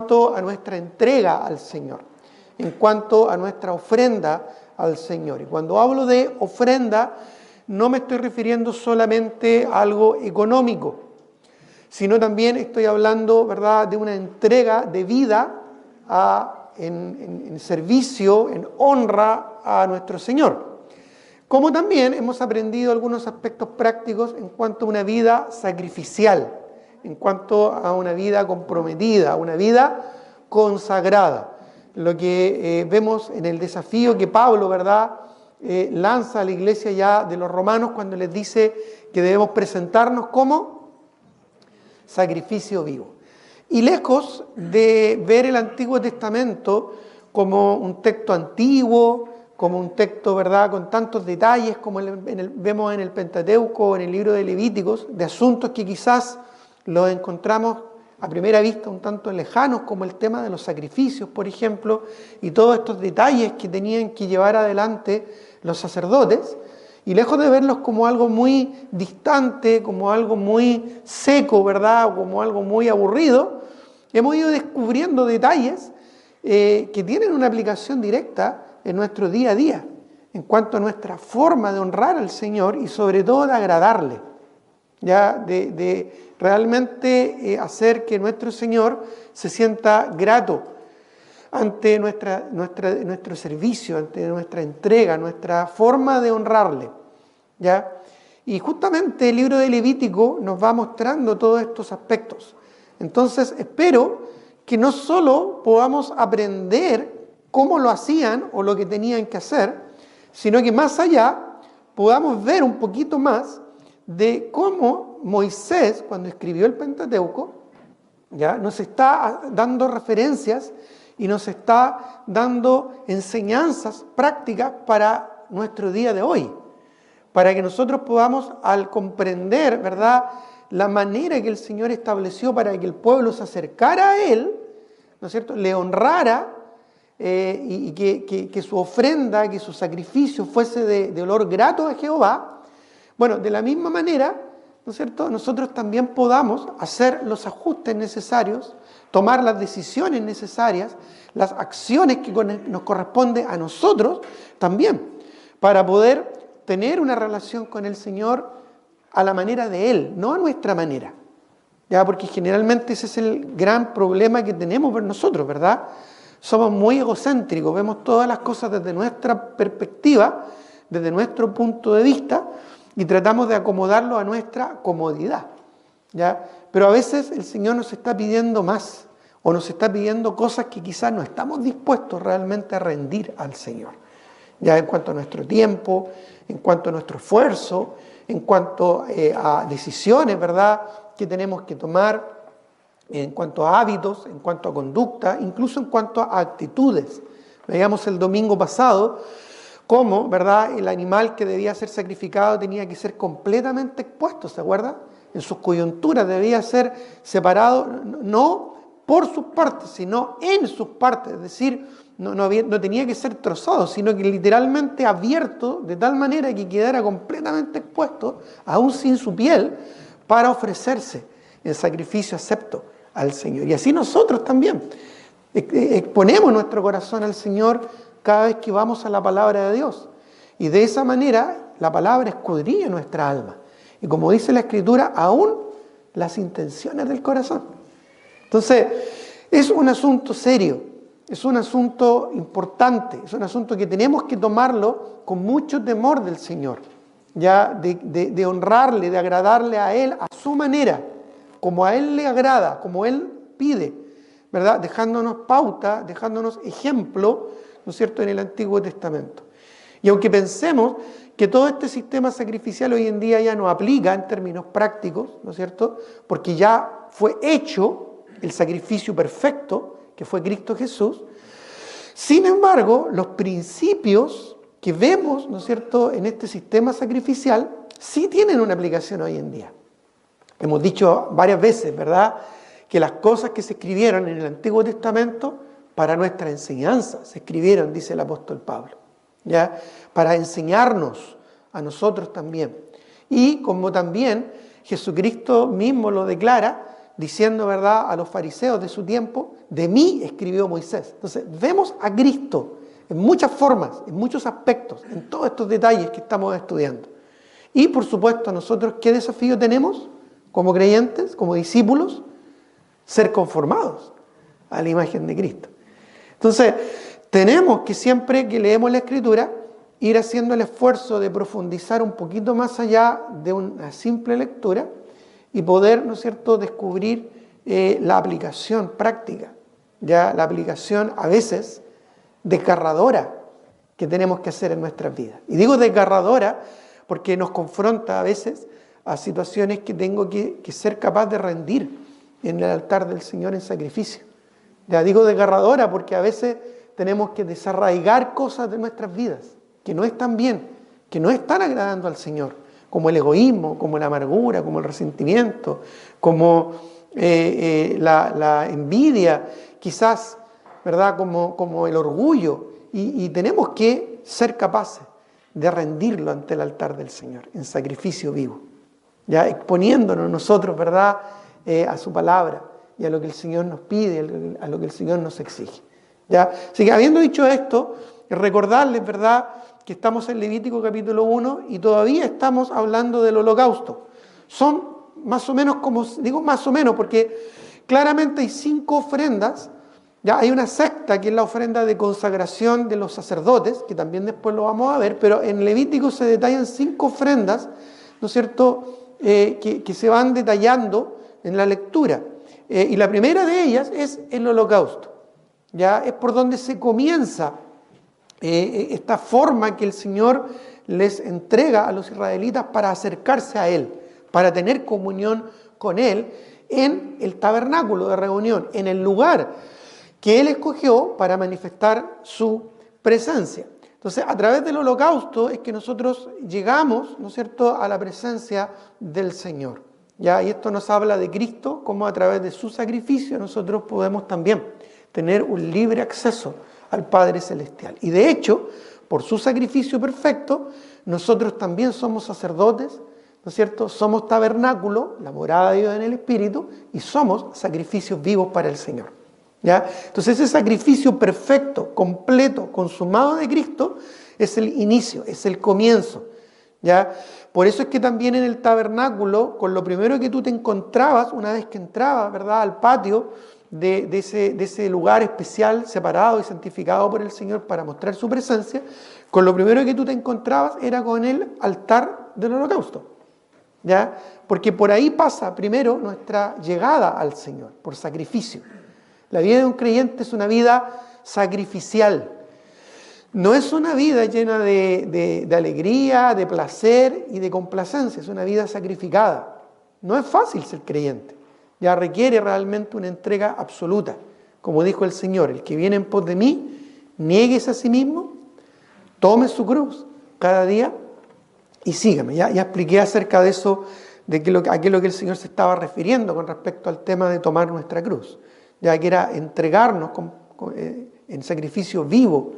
cuanto a nuestra entrega al Señor, en cuanto a nuestra ofrenda al Señor. Y cuando hablo de ofrenda, no me estoy refiriendo solamente a algo económico, sino también estoy hablando, ¿verdad?, de una entrega de vida en servicio, en honra a nuestro Señor. Como también hemos aprendido algunos aspectos prácticos en cuanto a una vida sacrificial, en cuanto a una vida comprometida, una vida consagrada. Lo que vemos en el desafío que Pablo, ¿verdad?, lanza a la iglesia ya de los romanos cuando les dice que debemos presentarnos como sacrificio vivo. Y lejos de ver el Antiguo Testamento como un texto antiguo, como un texto, ¿verdad?, con tantos detalles como vemos en el Pentateuco o en el libro de Levíticos, de asuntos que quizás los encontramos a primera vista un tanto lejanos, como el tema de los sacrificios, por ejemplo, y todos estos detalles que tenían que llevar adelante los sacerdotes, y lejos de verlos como algo muy distante, como algo muy seco, ¿verdad?, o como algo muy aburrido, hemos ido descubriendo detalles que tienen una aplicación directa en nuestro día a día, en cuanto a nuestra forma de honrar al Señor y sobre todo de agradarle, ya de realmente hacer que nuestro Señor se sienta grato ante nuestro servicio, ante nuestra entrega, nuestra forma de honrarle, ¿ya? Y justamente el libro de Levítico nos va mostrando todos estos aspectos. Entonces espero que no solo podamos aprender cómo lo hacían o lo que tenían que hacer, sino que más allá podamos ver un poquito más de cómo Moisés, cuando escribió el Pentateuco, ya nos está dando referencias y nos está dando enseñanzas prácticas para nuestro día de hoy, para que nosotros podamos, al comprender, ¿verdad?, la manera que el Señor estableció para que el pueblo se acercara a Él, ¿no es cierto?, le honrara, y que su ofrenda, que su sacrificio fuese de olor grato a Jehová. Bueno, de la misma manera, ¿no es cierto?, nosotros también podamos hacer los ajustes necesarios, tomar las decisiones necesarias, las acciones que nos corresponde a nosotros también, para poder tener una relación con el Señor a la manera de Él, no a nuestra manera. Ya, porque generalmente ese es el gran problema que tenemos nosotros, ¿verdad? Somos muy egocéntricos, vemos todas las cosas desde nuestra perspectiva, desde nuestro punto de vista, y tratamos de acomodarlo a nuestra comodidad, ¿ya? Pero a veces el Señor nos está pidiendo más, o nos está pidiendo cosas que quizás no estamos dispuestos realmente a rendir al Señor, ya en cuanto a nuestro tiempo, en cuanto a nuestro esfuerzo, en cuanto a decisiones, ¿verdad?, que tenemos que tomar, en cuanto a hábitos, en cuanto a conducta, incluso en cuanto a actitudes. Veíamos el domingo pasado cómo, ¿verdad?, el animal que debía ser sacrificado tenía que ser completamente expuesto, ¿se acuerda? En sus coyunturas debía ser separado, no por sus partes, sino en sus partes, es decir, no tenía que ser trozado, sino que literalmente abierto de tal manera que quedara completamente expuesto, aún sin su piel, para ofrecerse en sacrificio acepto al Señor. Y así nosotros también exponemos nuestro corazón al Señor cada vez que vamos a la palabra de Dios. Y de esa manera la palabra escudriña nuestra alma. Y como dice la Escritura, aún las intenciones del corazón. Entonces, es un asunto serio, es un asunto importante, es un asunto que tenemos que tomarlo con mucho temor del Señor, ya de honrarle, de agradarle a Él a su manera, como a Él le agrada, como Él pide, ¿verdad? Dejándonos pauta, dejándonos ejemplo, ¿no es cierto?, en el Antiguo Testamento. Y aunque pensemos que todo este sistema sacrificial hoy en día ya no aplica en términos prácticos, ¿no es cierto?, porque ya fue hecho el sacrificio perfecto, que fue Cristo Jesús. Sin embargo, los principios que vemos, ¿no es cierto?, en este sistema sacrificial, sí tienen una aplicación hoy en día. Hemos dicho varias veces, ¿verdad?, que las cosas que se escribieron en el Antiguo Testamento para nuestra enseñanza se escribieron, dice el apóstol Pablo, ¿ya?, para enseñarnos a nosotros también. Y como también Jesucristo mismo lo declara, diciendo, ¿verdad?, a los fariseos de su tiempo, de mí escribió Moisés. Entonces, vemos a Cristo en muchas formas, en muchos aspectos, en todos estos detalles que estamos estudiando. Y, por supuesto, nosotros, ¿qué desafío tenemos como creyentes, como discípulos? Ser conformados a la imagen de Cristo. Entonces, tenemos que siempre que leemos la Escritura, ir haciendo el esfuerzo de profundizar un poquito más allá de una simple lectura y poder, ¿no es cierto?, descubrir la aplicación práctica, ya la aplicación a veces desgarradora que tenemos que hacer en nuestras vidas. Y digo desgarradora porque nos confronta a veces a situaciones que tengo que ser capaz de rendir en el altar del Señor en sacrificio. Ya digo desgarradora porque a veces tenemos que desarraigar cosas de nuestras vidas que no están bien, que no están agradando al Señor, como el egoísmo, como la amargura, como el resentimiento, como la envidia, quizás, ¿verdad?, como el orgullo. Y tenemos que ser capaces de rendirlo ante el altar del Señor, en sacrificio vivo, ya exponiéndonos nosotros, ¿verdad?, a su palabra y a lo que el Señor nos pide, a lo que el Señor nos exige. ¿Ya? Así que habiendo dicho esto, recordarles, ¿verdad?, que estamos en Levítico capítulo 1 y todavía estamos hablando del holocausto. Son más o menos, como digo más o menos, porque claramente hay 5 ofrendas. Ya hay una sexta que es la ofrenda de consagración de los sacerdotes, que también después lo vamos a ver, pero en Levítico se detallan 5 ofrendas, ¿no es cierto?, que se van detallando en la lectura. Y la primera de ellas es el holocausto. Ya es por donde se comienza esta forma que el Señor les entrega a los israelitas para acercarse a Él, para tener comunión con Él en el tabernáculo de reunión, en el lugar que Él escogió para manifestar su presencia. Entonces, a través del holocausto es que nosotros llegamos, ¿no es cierto?, a la presencia del Señor. ¿Ya? Y esto nos habla de Cristo, como a través de su sacrificio nosotros podemos también tener un libre acceso al Padre Celestial. Y de hecho, por su sacrificio perfecto, nosotros también somos sacerdotes, ¿no es cierto? Somos tabernáculo, la morada de Dios en el Espíritu, y somos sacrificios vivos para el Señor. ¿Ya? Entonces ese sacrificio perfecto, completo, consumado de Cristo, es el inicio, es el comienzo. ¿Ya? Por eso es que también en el tabernáculo, con lo primero que tú te encontrabas, una vez que entrabas, ¿verdad?, al patio de ese lugar especial, separado y santificado por el Señor para mostrar su presencia, con lo primero que tú te encontrabas era con el altar del holocausto. ¿Ya? Porque por ahí pasa primero nuestra llegada al Señor, por sacrificio. La vida de un creyente es una vida sacrificial. No es una vida llena de alegría, de placer y de complacencia, es una vida sacrificada. No es fácil ser creyente, ya requiere realmente una entrega absoluta. Como dijo el Señor, el que viene en pos de mí, niéguese a sí mismo, tome su cruz cada día y sígame. Ya expliqué acerca de eso, a qué es lo que el Señor se estaba refiriendo con respecto al tema de tomar nuestra cruz, ya que era entregarnos en sacrificio vivo,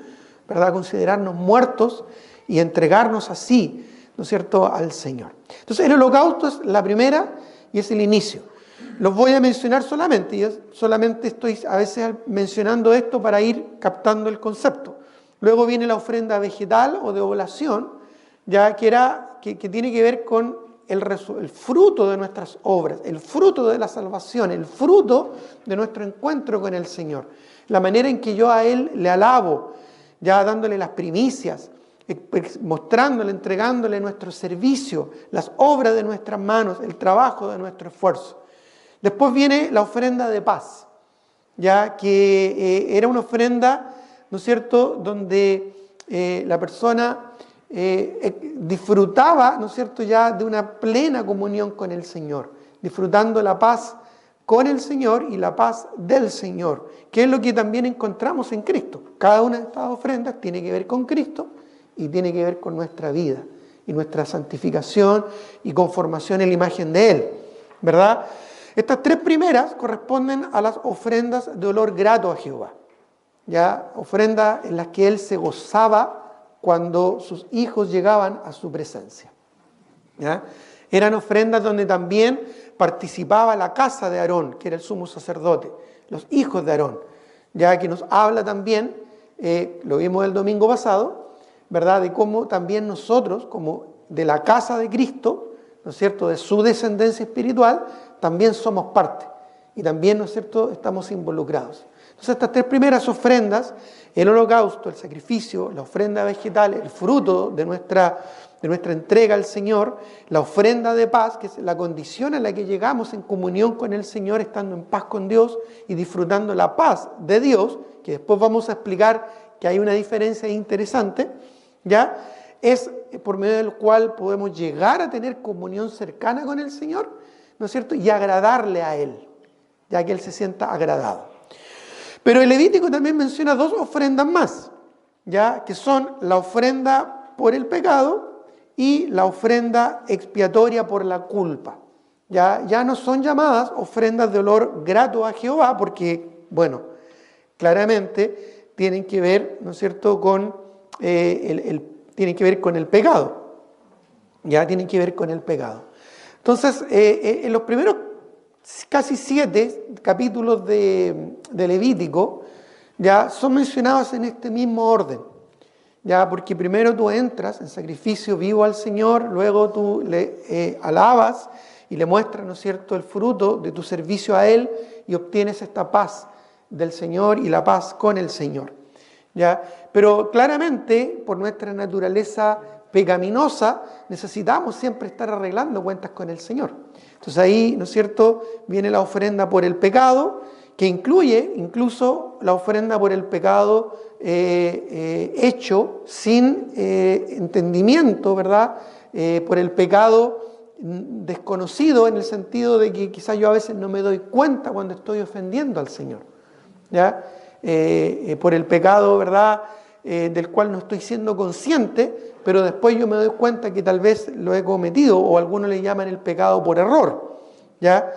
¿verdad?, considerarnos muertos y entregarnos así, ¿no es cierto?, al Señor. Entonces el holocausto es la primera y es el inicio. Los voy a mencionar solamente, y solamente estoy a veces mencionando esto para ir captando el concepto. Luego viene la ofrenda vegetal o de oblación, ya que tiene que ver con el fruto de nuestras obras, el fruto de la salvación, el fruto de nuestro encuentro con el Señor. La manera en que yo a Él le alabo, ya dándole las primicias, mostrándole, entregándole nuestro servicio, las obras de nuestras manos, el trabajo de nuestro esfuerzo. Después viene la ofrenda de paz, ya que era una ofrenda, ¿no es cierto?, donde la persona disfrutaba, ¿no es cierto?, ya de una plena comunión con el Señor, disfrutando la paz con el Señor y la paz del Señor, que es lo que también encontramos en Cristo. Cada una de estas ofrendas tiene que ver con Cristo y tiene que ver con nuestra vida y nuestra santificación y conformación en la imagen de Él, ¿verdad? Estas 3 primeras corresponden a las ofrendas de olor grato a Jehová, ¿ya? Ofrendas en las que Él se gozaba cuando sus hijos llegaban a su presencia, ¿ya? Eran ofrendas donde también participaba la casa de Aarón, que era el sumo sacerdote, los hijos de Aarón, ya que nos habla también, lo vimos el domingo pasado, ¿verdad?, de cómo también nosotros, como de la casa de Cristo, ¿no es cierto?, de su descendencia espiritual, también somos parte y también, ¿no es cierto?, estamos involucrados. Entonces estas tres primeras ofrendas, el holocausto, el sacrificio, la ofrenda vegetal, el fruto de nuestra entrega al Señor, la ofrenda de paz, que es la condición a la que llegamos en comunión con el Señor, estando en paz con Dios y disfrutando la paz de Dios, que después vamos a explicar que hay una diferencia interesante, ¿ya? Es por medio del cual podemos llegar a tener comunión cercana con el Señor, ¿no es cierto?, y agradarle a Él, ya que Él se sienta agradado. Pero el Levítico también menciona dos ofrendas más, ¿ya?, que son la ofrenda por el pecado y la ofrenda expiatoria por la culpa. Ya no son llamadas ofrendas de olor grato a Jehová, porque, bueno, claramente tienen que ver, ¿no es cierto?, con tienen que ver con el pecado. Ya tienen que ver con el pecado. Entonces, en los primeros casi 7 capítulos de Levítico, ya son mencionados en este mismo orden. Ya, porque primero tú entras en sacrificio vivo al Señor, luego tú le alabas y le muestras, ¿no es cierto?, el fruto de tu servicio a Él y obtienes esta paz del Señor y la paz con el Señor. ¿Ya? Pero claramente, por nuestra naturaleza pecaminosa, necesitamos siempre estar arreglando cuentas con el Señor. Entonces ahí, ¿no es cierto?, viene la ofrenda por el pecado, que incluye incluso la ofrenda por el pecado hecho sin entendimiento, ¿verdad?, por el pecado desconocido, en el sentido de que quizás yo a veces no me doy cuenta cuando estoy ofendiendo al Señor, ¿ya? Por el pecado, ¿verdad?, del cual no estoy siendo consciente, pero después yo me doy cuenta que tal vez lo he cometido, o algunos le llaman el pecado por error, ¿ya?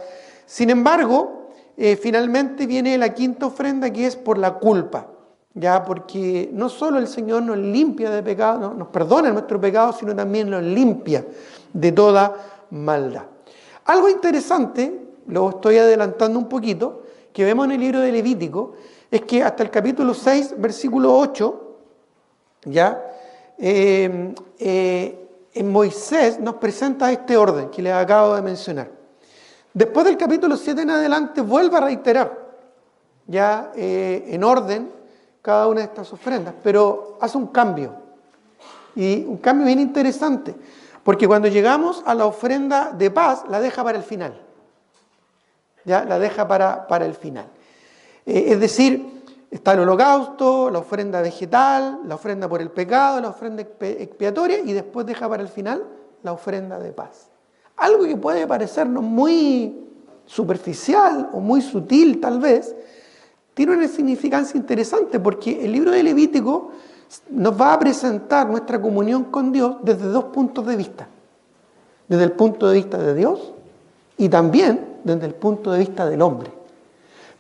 Sin embargo, finalmente viene la quinta ofrenda, que es por la culpa, ¿ya? Porque no solo el Señor nos limpia de pecado, nos perdona nuestro pecado, sino también nos limpia de toda maldad. Algo interesante, lo estoy adelantando un poquito, que vemos en el libro de Levítico, es que hasta el capítulo 6, versículo 8, ¿ya? En Moisés nos presenta este orden que les acabo de mencionar. Después del capítulo 7 en adelante vuelve a reiterar, ya en orden, cada una de estas ofrendas, pero hace un cambio, y un cambio bien interesante, porque cuando llegamos a la ofrenda de paz, la deja para el final, ya la deja para el final. Es decir, está el holocausto, la ofrenda vegetal, la ofrenda por el pecado, la ofrenda expiatoria, y después deja para el final la ofrenda de paz. Algo que puede parecernos muy superficial o muy sutil tal vez, tiene una significancia interesante, porque el libro de Levítico nos va a presentar nuestra comunión con Dios desde dos puntos de vista. Desde el punto de vista de Dios y también desde el punto de vista del hombre.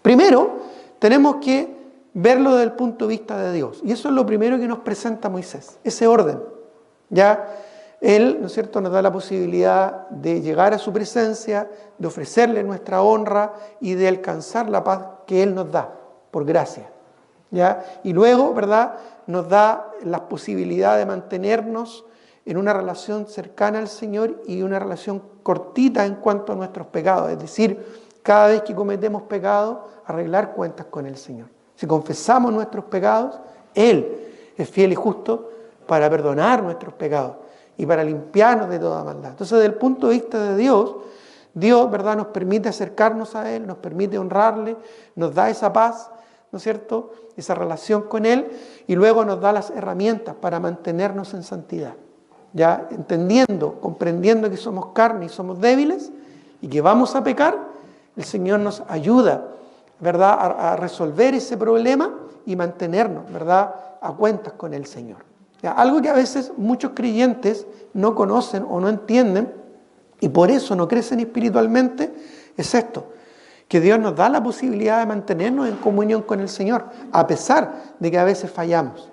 Primero, tenemos que verlo desde el punto de vista de Dios. Y eso es lo primero que nos presenta Moisés, ese orden. Ya Él, ¿no es cierto?, nos da la posibilidad de llegar a su presencia, de ofrecerle nuestra honra y de alcanzar la paz que Él nos da, por gracia. ¿Ya? Y luego, ¿verdad?, nos da la posibilidad de mantenernos en una relación cercana al Señor y una relación cortita en cuanto a nuestros pecados. Es decir, cada vez que cometemos pecado, arreglar cuentas con el Señor. Si confesamos nuestros pecados, Él es fiel y justo para perdonar nuestros pecados y para limpiarnos de toda maldad. Entonces, desde el punto de vista de Dios, ¿verdad?, nos permite acercarnos a Él, nos permite honrarle, nos da esa paz, ¿no es cierto?, esa relación con Él, y luego nos da las herramientas para mantenernos en santidad. Ya entendiendo, comprendiendo que somos carne y somos débiles y que vamos a pecar, el Señor nos ayuda, ¿verdad?, a resolver ese problema y mantenernos, ¿verdad?, a cuentas con el Señor. ¿Ya? Algo que a veces muchos creyentes no conocen o no entienden y por eso no crecen espiritualmente es esto, que Dios nos da la posibilidad de mantenernos en comunión con el Señor, a pesar de que a veces fallamos.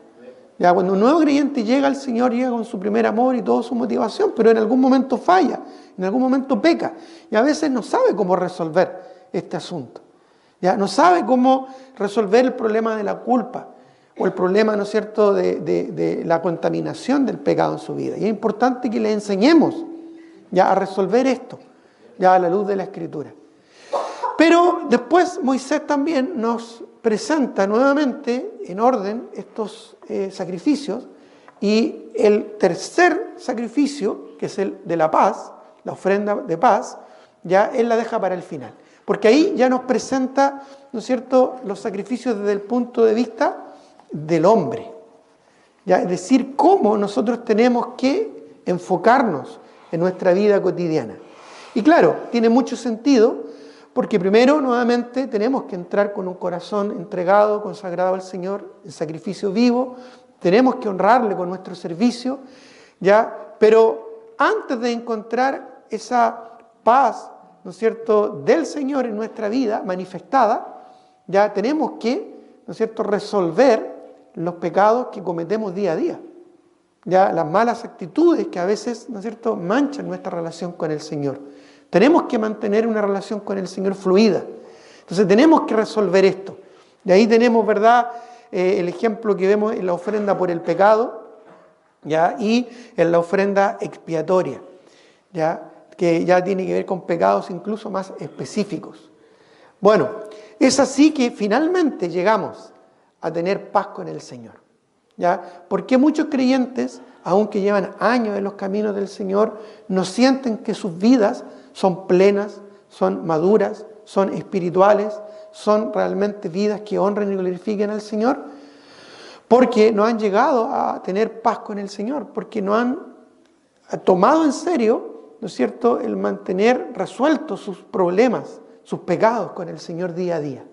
Ya cuando un nuevo creyente llega al Señor, llega con su primer amor y toda su motivación, pero en algún momento falla, en algún momento peca, y a veces no sabe cómo resolver este asunto. Ya no sabe cómo resolver el problema de la culpa o el problema, ¿no es cierto?, de la contaminación del pecado en su vida. Y es importante que le enseñemos ya a resolver esto, ya a la luz de la Escritura. Pero después Moisés también nos presenta nuevamente en orden estos sacrificios, y el tercer sacrificio, que es el de la paz, la ofrenda de paz, ya él la deja para el final. Porque ahí ya nos presenta, ¿no es cierto?, los sacrificios desde el punto de vista del hombre. ¿Ya? Es decir, cómo nosotros tenemos que enfocarnos en nuestra vida cotidiana. Y claro, tiene mucho sentido, porque primero, nuevamente, tenemos que entrar con un corazón entregado, consagrado al Señor, en sacrificio vivo. Tenemos que honrarle con nuestro servicio, ¿ya? Pero antes de encontrar esa paz, ¿no es cierto?, del Señor en nuestra vida manifestada, ya tenemos que, ¿no es cierto?, resolver los pecados que cometemos día a día. Ya las malas actitudes que a veces, ¿no es cierto?, manchan nuestra relación con el Señor. Tenemos que mantener una relación con el Señor fluida. Entonces tenemos que resolver esto. De ahí tenemos, ¿verdad?, el ejemplo que vemos en la ofrenda por el pecado, ¿ya?, y en la ofrenda expiatoria, ¿ya?, que ya tiene que ver con pecados incluso más específicos. Bueno, es así que finalmente llegamos a tener paz con el Señor, ¿ya? Porque muchos creyentes, aunque llevan años en los caminos del Señor, no sienten que sus vidas son plenas, son maduras, son espirituales, son realmente vidas que honren y glorifiquen al Señor, porque no han llegado a tener paz con el Señor, porque no han tomado en serio, ¿no es cierto?, el mantener resueltos sus problemas, sus pecados con el Señor día a día,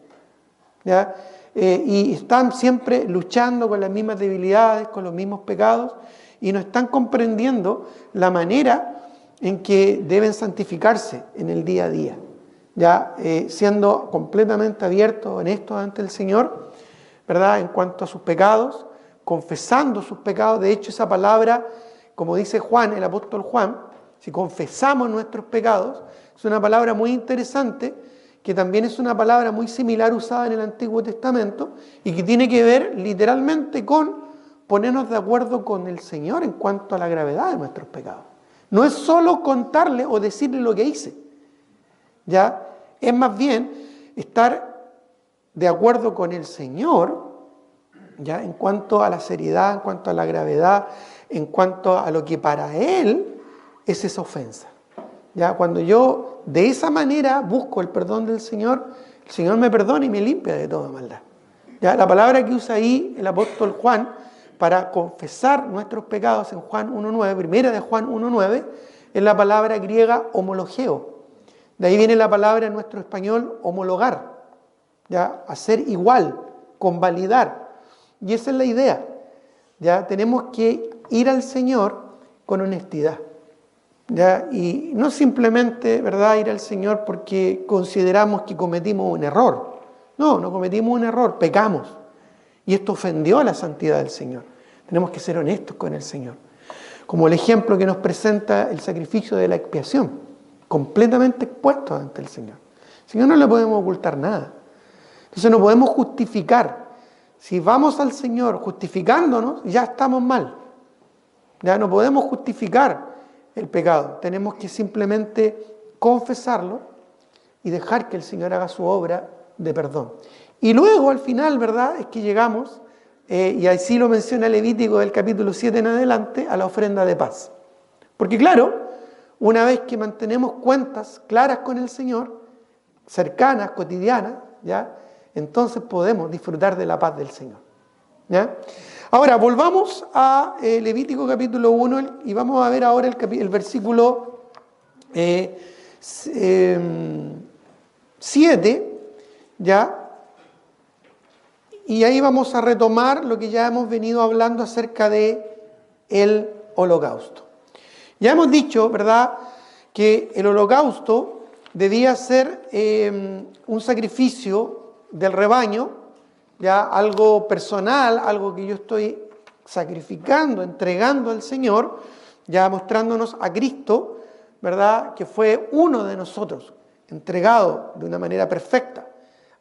¿ya? Y están siempre luchando con las mismas debilidades, con los mismos pecados, y no están comprendiendo la manera en que deben santificarse en el día a día, ya siendo completamente abiertos, honestos ante el Señor, ¿verdad?, en cuanto a sus pecados, confesando sus pecados. De hecho, esa palabra, como dice Juan, el apóstol Juan, si confesamos nuestros pecados, es una palabra muy interesante, que también es una palabra muy similar usada en el Antiguo Testamento y que tiene que ver literalmente con ponernos de acuerdo con el Señor en cuanto a la gravedad de nuestros pecados. No es solo contarle o decirle lo que hice, ¿ya? Es más bien estar de acuerdo con el Señor, ¿ya?, en cuanto a la seriedad, en cuanto a la gravedad, en cuanto a lo que para Él es esa ofensa. ¿Ya? Cuando yo de esa manera busco el perdón del Señor, el Señor me perdona y me limpia de toda maldad. ¿Ya? La palabra que usa ahí el apóstol Juan para confesar nuestros pecados en Juan 1.9, primera de Juan 1.9, es la palabra griega homologeo. De ahí viene la palabra en nuestro español homologar, ¿ya?, hacer igual, convalidar. Y esa es la idea. ¿Ya? Tenemos que ir al Señor con honestidad. ¿Ya? Y no simplemente, ¿verdad?, ir al Señor porque consideramos que cometimos un error. No, no cometimos un error, pecamos. Y esto ofendió a la santidad del Señor. Tenemos que ser honestos con el Señor. Como el ejemplo que nos presenta el sacrificio de la expiación, completamente expuesto ante el Señor. Al Señor no le podemos ocultar nada. Entonces no podemos justificar. Si vamos al Señor justificándonos, ya estamos mal. Ya no podemos justificar el pecado. Tenemos que simplemente confesarlo y dejar que el Señor haga su obra de perdón. Y luego, al final, ¿verdad?, es que llegamos, y así lo menciona Levítico del capítulo 7 en adelante, a la ofrenda de paz. Porque claro, una vez que mantenemos cuentas claras con el Señor, cercanas, cotidianas, ¿ya?, entonces podemos disfrutar de la paz del Señor. ¿Ya? Ahora, volvamos a Levítico capítulo 1 y vamos a ver ahora el versículo 7, ¿ya? Y ahí vamos a retomar lo que ya hemos venido hablando acerca de el holocausto. Ya hemos dicho, ¿verdad?, que el holocausto debía ser un sacrificio del rebaño, ya algo personal, algo que yo estoy sacrificando, entregando al Señor, ya mostrándonos a Cristo, ¿verdad?, que fue uno de nosotros, entregado de una manera perfecta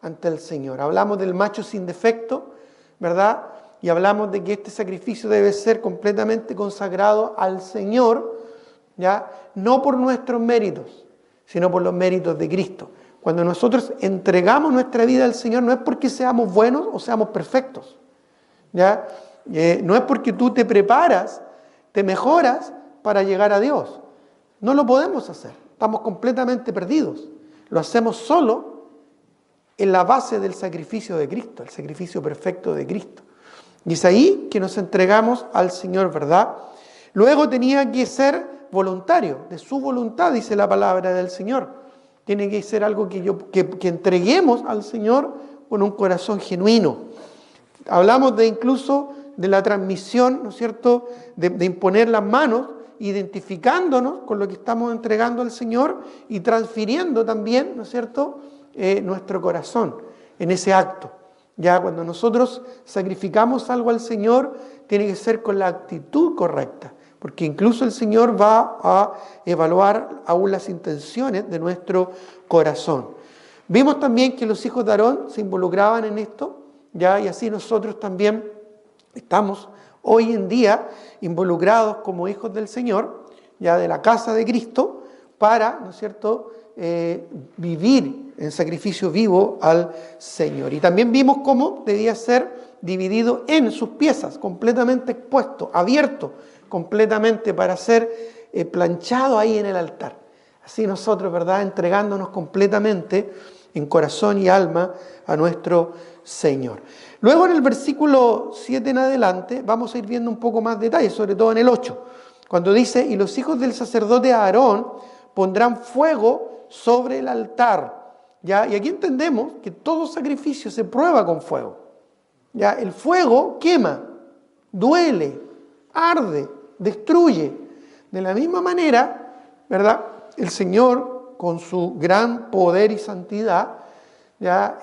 ante el Señor. Hablamos del macho sin defecto, ¿verdad?, y hablamos de que este sacrificio debe ser completamente consagrado al Señor, ¿ya?, no por nuestros méritos, sino por los méritos de Cristo. Cuando nosotros entregamos nuestra vida al Señor, no es porque seamos buenos o seamos perfectos, ¿ya? No es porque tú te preparas, te mejoras para llegar a Dios. No lo podemos hacer, estamos completamente perdidos. Lo hacemos solo en la base del sacrificio de Cristo, el sacrificio perfecto de Cristo. Y es ahí que nos entregamos al Señor, ¿verdad? Luego tenía que ser voluntario, de su voluntad, dice la palabra del Señor. Tiene que ser algo que entreguemos al Señor con un corazón genuino. Hablamos de incluso de la transmisión, ¿no es cierto?, de imponer las manos, identificándonos con lo que estamos entregando al Señor y transfiriendo también, ¿no es cierto?, nuestro corazón en ese acto. Ya cuando nosotros sacrificamos algo al Señor, tiene que ser con la actitud correcta, porque incluso el Señor va a evaluar aún las intenciones de nuestro corazón. Vimos también que los hijos de Aarón se involucraban en esto, ya, y así nosotros también estamos hoy en día involucrados como hijos del Señor, ya de la casa de Cristo, para, ¿no es cierto?, vivir en sacrificio vivo al Señor. Y también vimos cómo debía ser dividido en sus piezas, completamente expuesto, abierto completamente para ser planchado ahí en el altar. Así nosotros, ¿verdad?, entregándonos completamente en corazón y alma a nuestro Señor. Luego en el versículo 7 en adelante vamos a ir viendo un poco más detalles, sobre todo en el 8, cuando dice: y los hijos del sacerdote Aarón pondrán fuego sobre el altar. ¿Ya? Y aquí entendemos que todo sacrificio se prueba con fuego. ¿Ya? El fuego quema, duele, arde, destruye. De la misma manera, ¿verdad?, el Señor, con su gran poder y santidad, ¿ya?,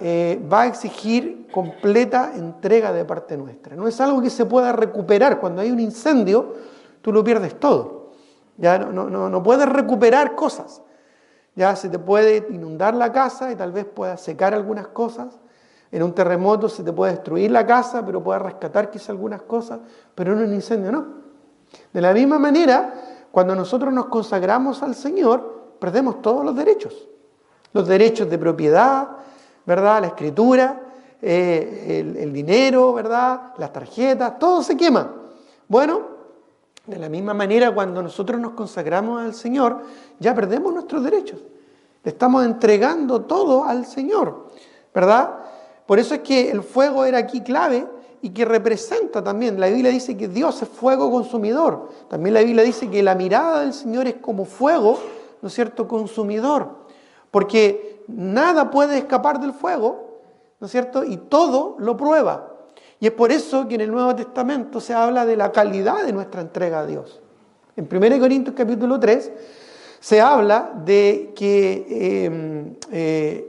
va a exigir completa entrega de parte nuestra. No es algo que se pueda recuperar. Cuando hay un incendio, tú lo pierdes todo. Ya no puedes recuperar cosas. Ya se te puede inundar la casa y tal vez puedas secar algunas cosas. En un terremoto se te puede destruir la casa, pero puedes rescatar quizás algunas cosas, pero en un incendio no. De la misma manera, cuando nosotros nos consagramos al Señor, perdemos todos los derechos. Los derechos de propiedad, ¿verdad?, la escritura, el dinero, ¿verdad?, las tarjetas, todo se quema. Bueno, de la misma manera, cuando nosotros nos consagramos al Señor, ya perdemos nuestros derechos. Le estamos entregando todo al Señor, ¿verdad? Por eso es que el fuego era aquí clave y que representa también. La Biblia dice que Dios es fuego consumidor. También la Biblia dice que la mirada del Señor es como fuego, ¿no es cierto?, consumidor. Porque nada puede escapar del fuego, ¿no es cierto?, y todo lo prueba. Y es por eso que en el Nuevo Testamento se habla de la calidad de nuestra entrega a Dios. En 1 Corintios capítulo 3 se habla de que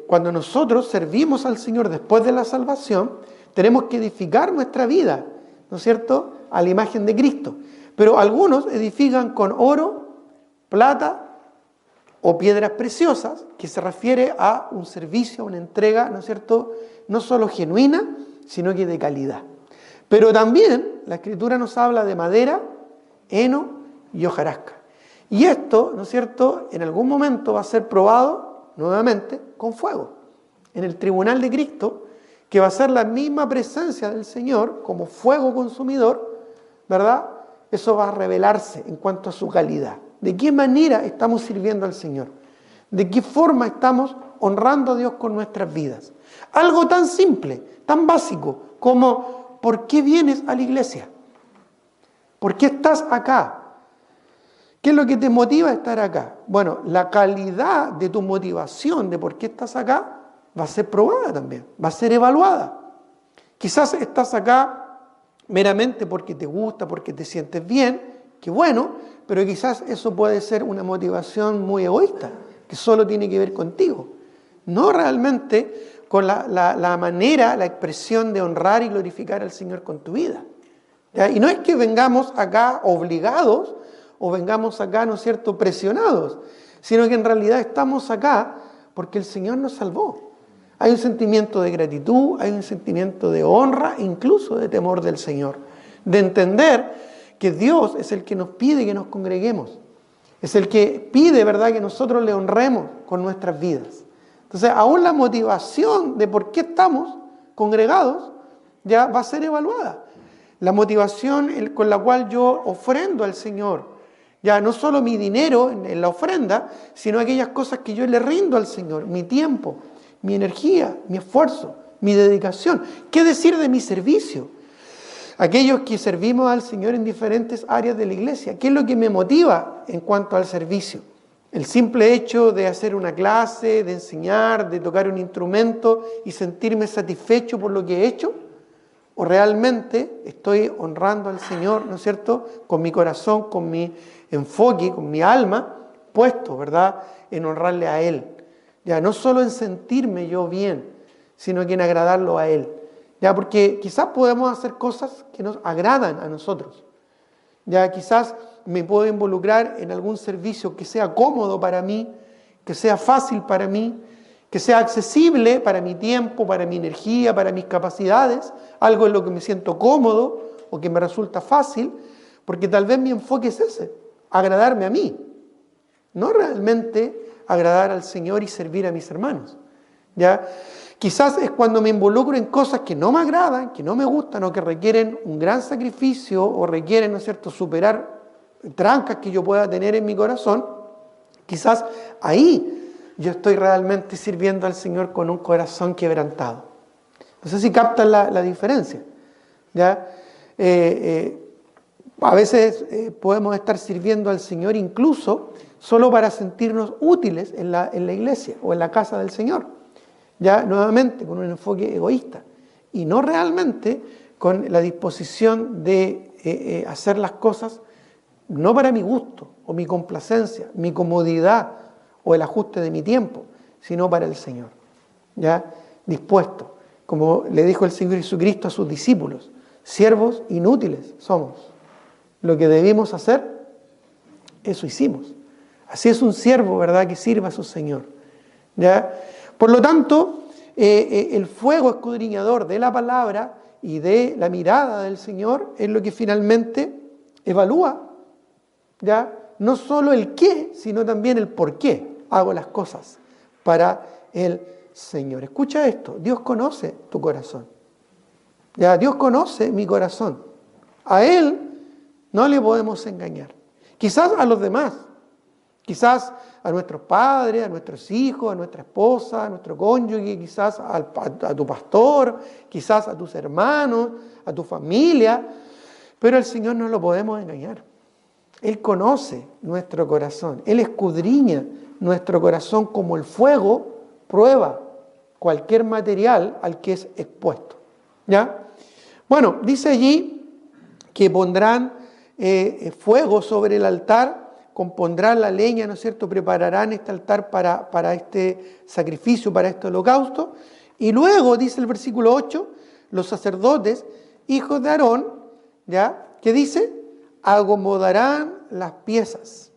cuando nosotros servimos al Señor después de la salvación, tenemos que edificar nuestra vida, ¿no es cierto?, a la imagen de Cristo. Pero algunos edifican con oro, plata o piedras preciosas, que se refiere a un servicio, a una entrega, ¿no es cierto?, no solo genuina, sino que de calidad. Pero también la Escritura nos habla de madera, heno y hojarasca. Y esto, ¿no es cierto?, en algún momento va a ser probado nuevamente con fuego. En el tribunal de Cristo, que va a ser la misma presencia del Señor como fuego consumidor, ¿verdad? Eso va a revelarse en cuanto a su calidad. ¿De qué manera estamos sirviendo al Señor? ¿De qué forma estamos honrando a Dios con nuestras vidas? Algo tan simple, tan básico como: ¿por qué vienes a la iglesia? ¿Por qué estás acá? ¿Qué es lo que te motiva a estar acá? Bueno, la calidad de tu motivación de por qué estás acá va a ser probada también, va a ser evaluada. Quizás estás acá meramente porque te gusta, porque te sientes bien, qué bueno, pero quizás eso puede ser una motivación muy egoísta, que solo tiene que ver contigo. No realmente con la manera, la expresión de honrar y glorificar al Señor con tu vida. ¿Ya? Y no es que vengamos acá obligados o vengamos acá, ¿no es cierto?, presionados, sino que en realidad estamos acá porque el Señor nos salvó. Hay un sentimiento de gratitud, hay un sentimiento de honra, incluso de temor del Señor, de entender que Dios es el que nos pide que nos congreguemos, es el que pide, ¿verdad?, que nosotros le honremos con nuestras vidas. Entonces, aún la motivación de por qué estamos congregados ya va a ser evaluada. La motivación con la cual yo ofrendo al Señor, ya no solo mi dinero en la ofrenda, sino aquellas cosas que yo le rindo al Señor, mi tiempo, mi energía, mi esfuerzo, mi dedicación. ¿Qué decir de mi servicio? Aquellos que servimos al Señor en diferentes áreas de la iglesia. ¿Qué es lo que me motiva en cuanto al servicio? El simple hecho de hacer una clase, de enseñar, de tocar un instrumento y sentirme satisfecho por lo que he hecho. ¿O realmente estoy honrando al Señor, ¿no es cierto?, con mi corazón, con mi enfoque, con mi alma, puesto, ¿verdad?, en honrarle a Él. Ya no solo en sentirme yo bien, sino que en agradarlo a Él. Ya, porque quizás podemos hacer cosas que nos agradan a nosotros. Ya, quizás me puedo involucrar en algún servicio que sea cómodo para mí, que sea fácil para mí, que sea accesible para mi tiempo, para mi energía, para mis capacidades, algo en lo que me siento cómodo o que me resulta fácil, porque tal vez mi enfoque es ese, agradarme a mí, no realmente agradar al Señor y servir a mis hermanos. ¿Ya? Quizás es cuando me involucro en cosas que no me agradan, que no me gustan o que requieren un gran sacrificio o requieren, ¿no es cierto?, superar trancas que yo pueda tener en mi corazón. Quizás ahí yo estoy realmente sirviendo al Señor con un corazón quebrantado. No sé si captan la diferencia. ¿Ya? A veces podemos estar sirviendo al Señor incluso solo para sentirnos útiles en la iglesia o en la casa del Señor. Ya nuevamente con un enfoque egoísta y no realmente con la disposición de hacer las cosas no para mi gusto o mi complacencia, mi comodidad o el ajuste de mi tiempo, sino para el Señor. ¿Ya? Dispuesto, como le dijo el Señor Jesucristo a sus discípulos, siervos inútiles somos. Lo que debimos hacer, eso hicimos. Así es un siervo, ¿verdad?, que sirva a su Señor. ¿Ya? Por lo tanto, el fuego escudriñador de la palabra y de la mirada del Señor es lo que finalmente evalúa, ¿ya?, no solo el qué, sino también el por qué hago las cosas para el Señor. Escucha esto, Dios conoce tu corazón. Ya, Dios conoce mi corazón. A Él no le podemos engañar. Quizás a los demás, quizás a nuestros padres, a nuestros hijos, a nuestra esposa, a nuestro cónyuge, quizás a tu pastor, quizás a tus hermanos, a tu familia, pero al Señor no lo podemos engañar. Él conoce nuestro corazón, Él escudriña nuestro corazón como el fuego prueba cualquier material al que es expuesto. ¿Ya? Bueno, dice allí que pondrán fuego sobre el altar, compondrán la leña, ¿no es cierto?, prepararán este altar para este sacrificio, para este holocausto, y luego, dice el versículo 8, los sacerdotes, hijos de Aarón, ¿ya?, ¿qué dice? Acomodarán las piezas,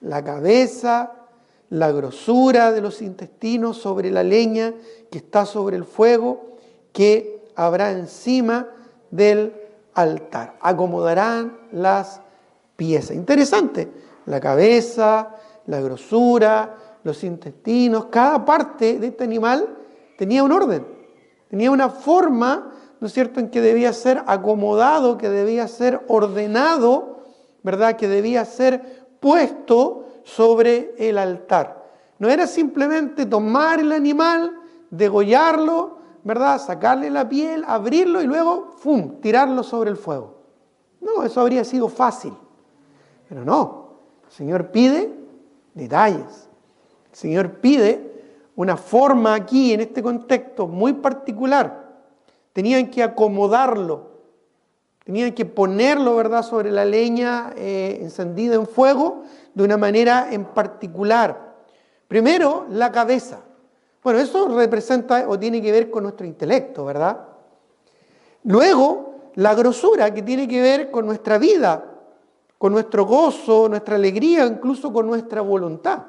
la cabeza, la grosura de los intestinos sobre la leña que está sobre el fuego que habrá encima del altar. Acomodarán las piezas. Interesante, la cabeza, la grosura, los intestinos, cada parte de este animal tenía un orden, tenía una forma, ¿no es cierto?, en que debía ser acomodado, que debía ser ordenado, ¿verdad?, que debía ser puesto sobre el altar. No era simplemente tomar el animal, degollarlo, ¿verdad?, sacarle la piel, abrirlo y luego, ¡fum!, tirarlo sobre el fuego. No, eso habría sido fácil. Pero no, el Señor pide detalles. El Señor pide una forma aquí, en este contexto, muy particular. Tenían que acomodarlo, tenían que ponerlo, ¿verdad?, sobre la leña encendida en fuego de una manera en particular. Primero, la cabeza. Bueno, eso representa o tiene que ver con nuestro intelecto, ¿verdad? Luego, la grosura que tiene que ver con nuestra vida, con nuestro gozo, nuestra alegría, incluso con nuestra voluntad.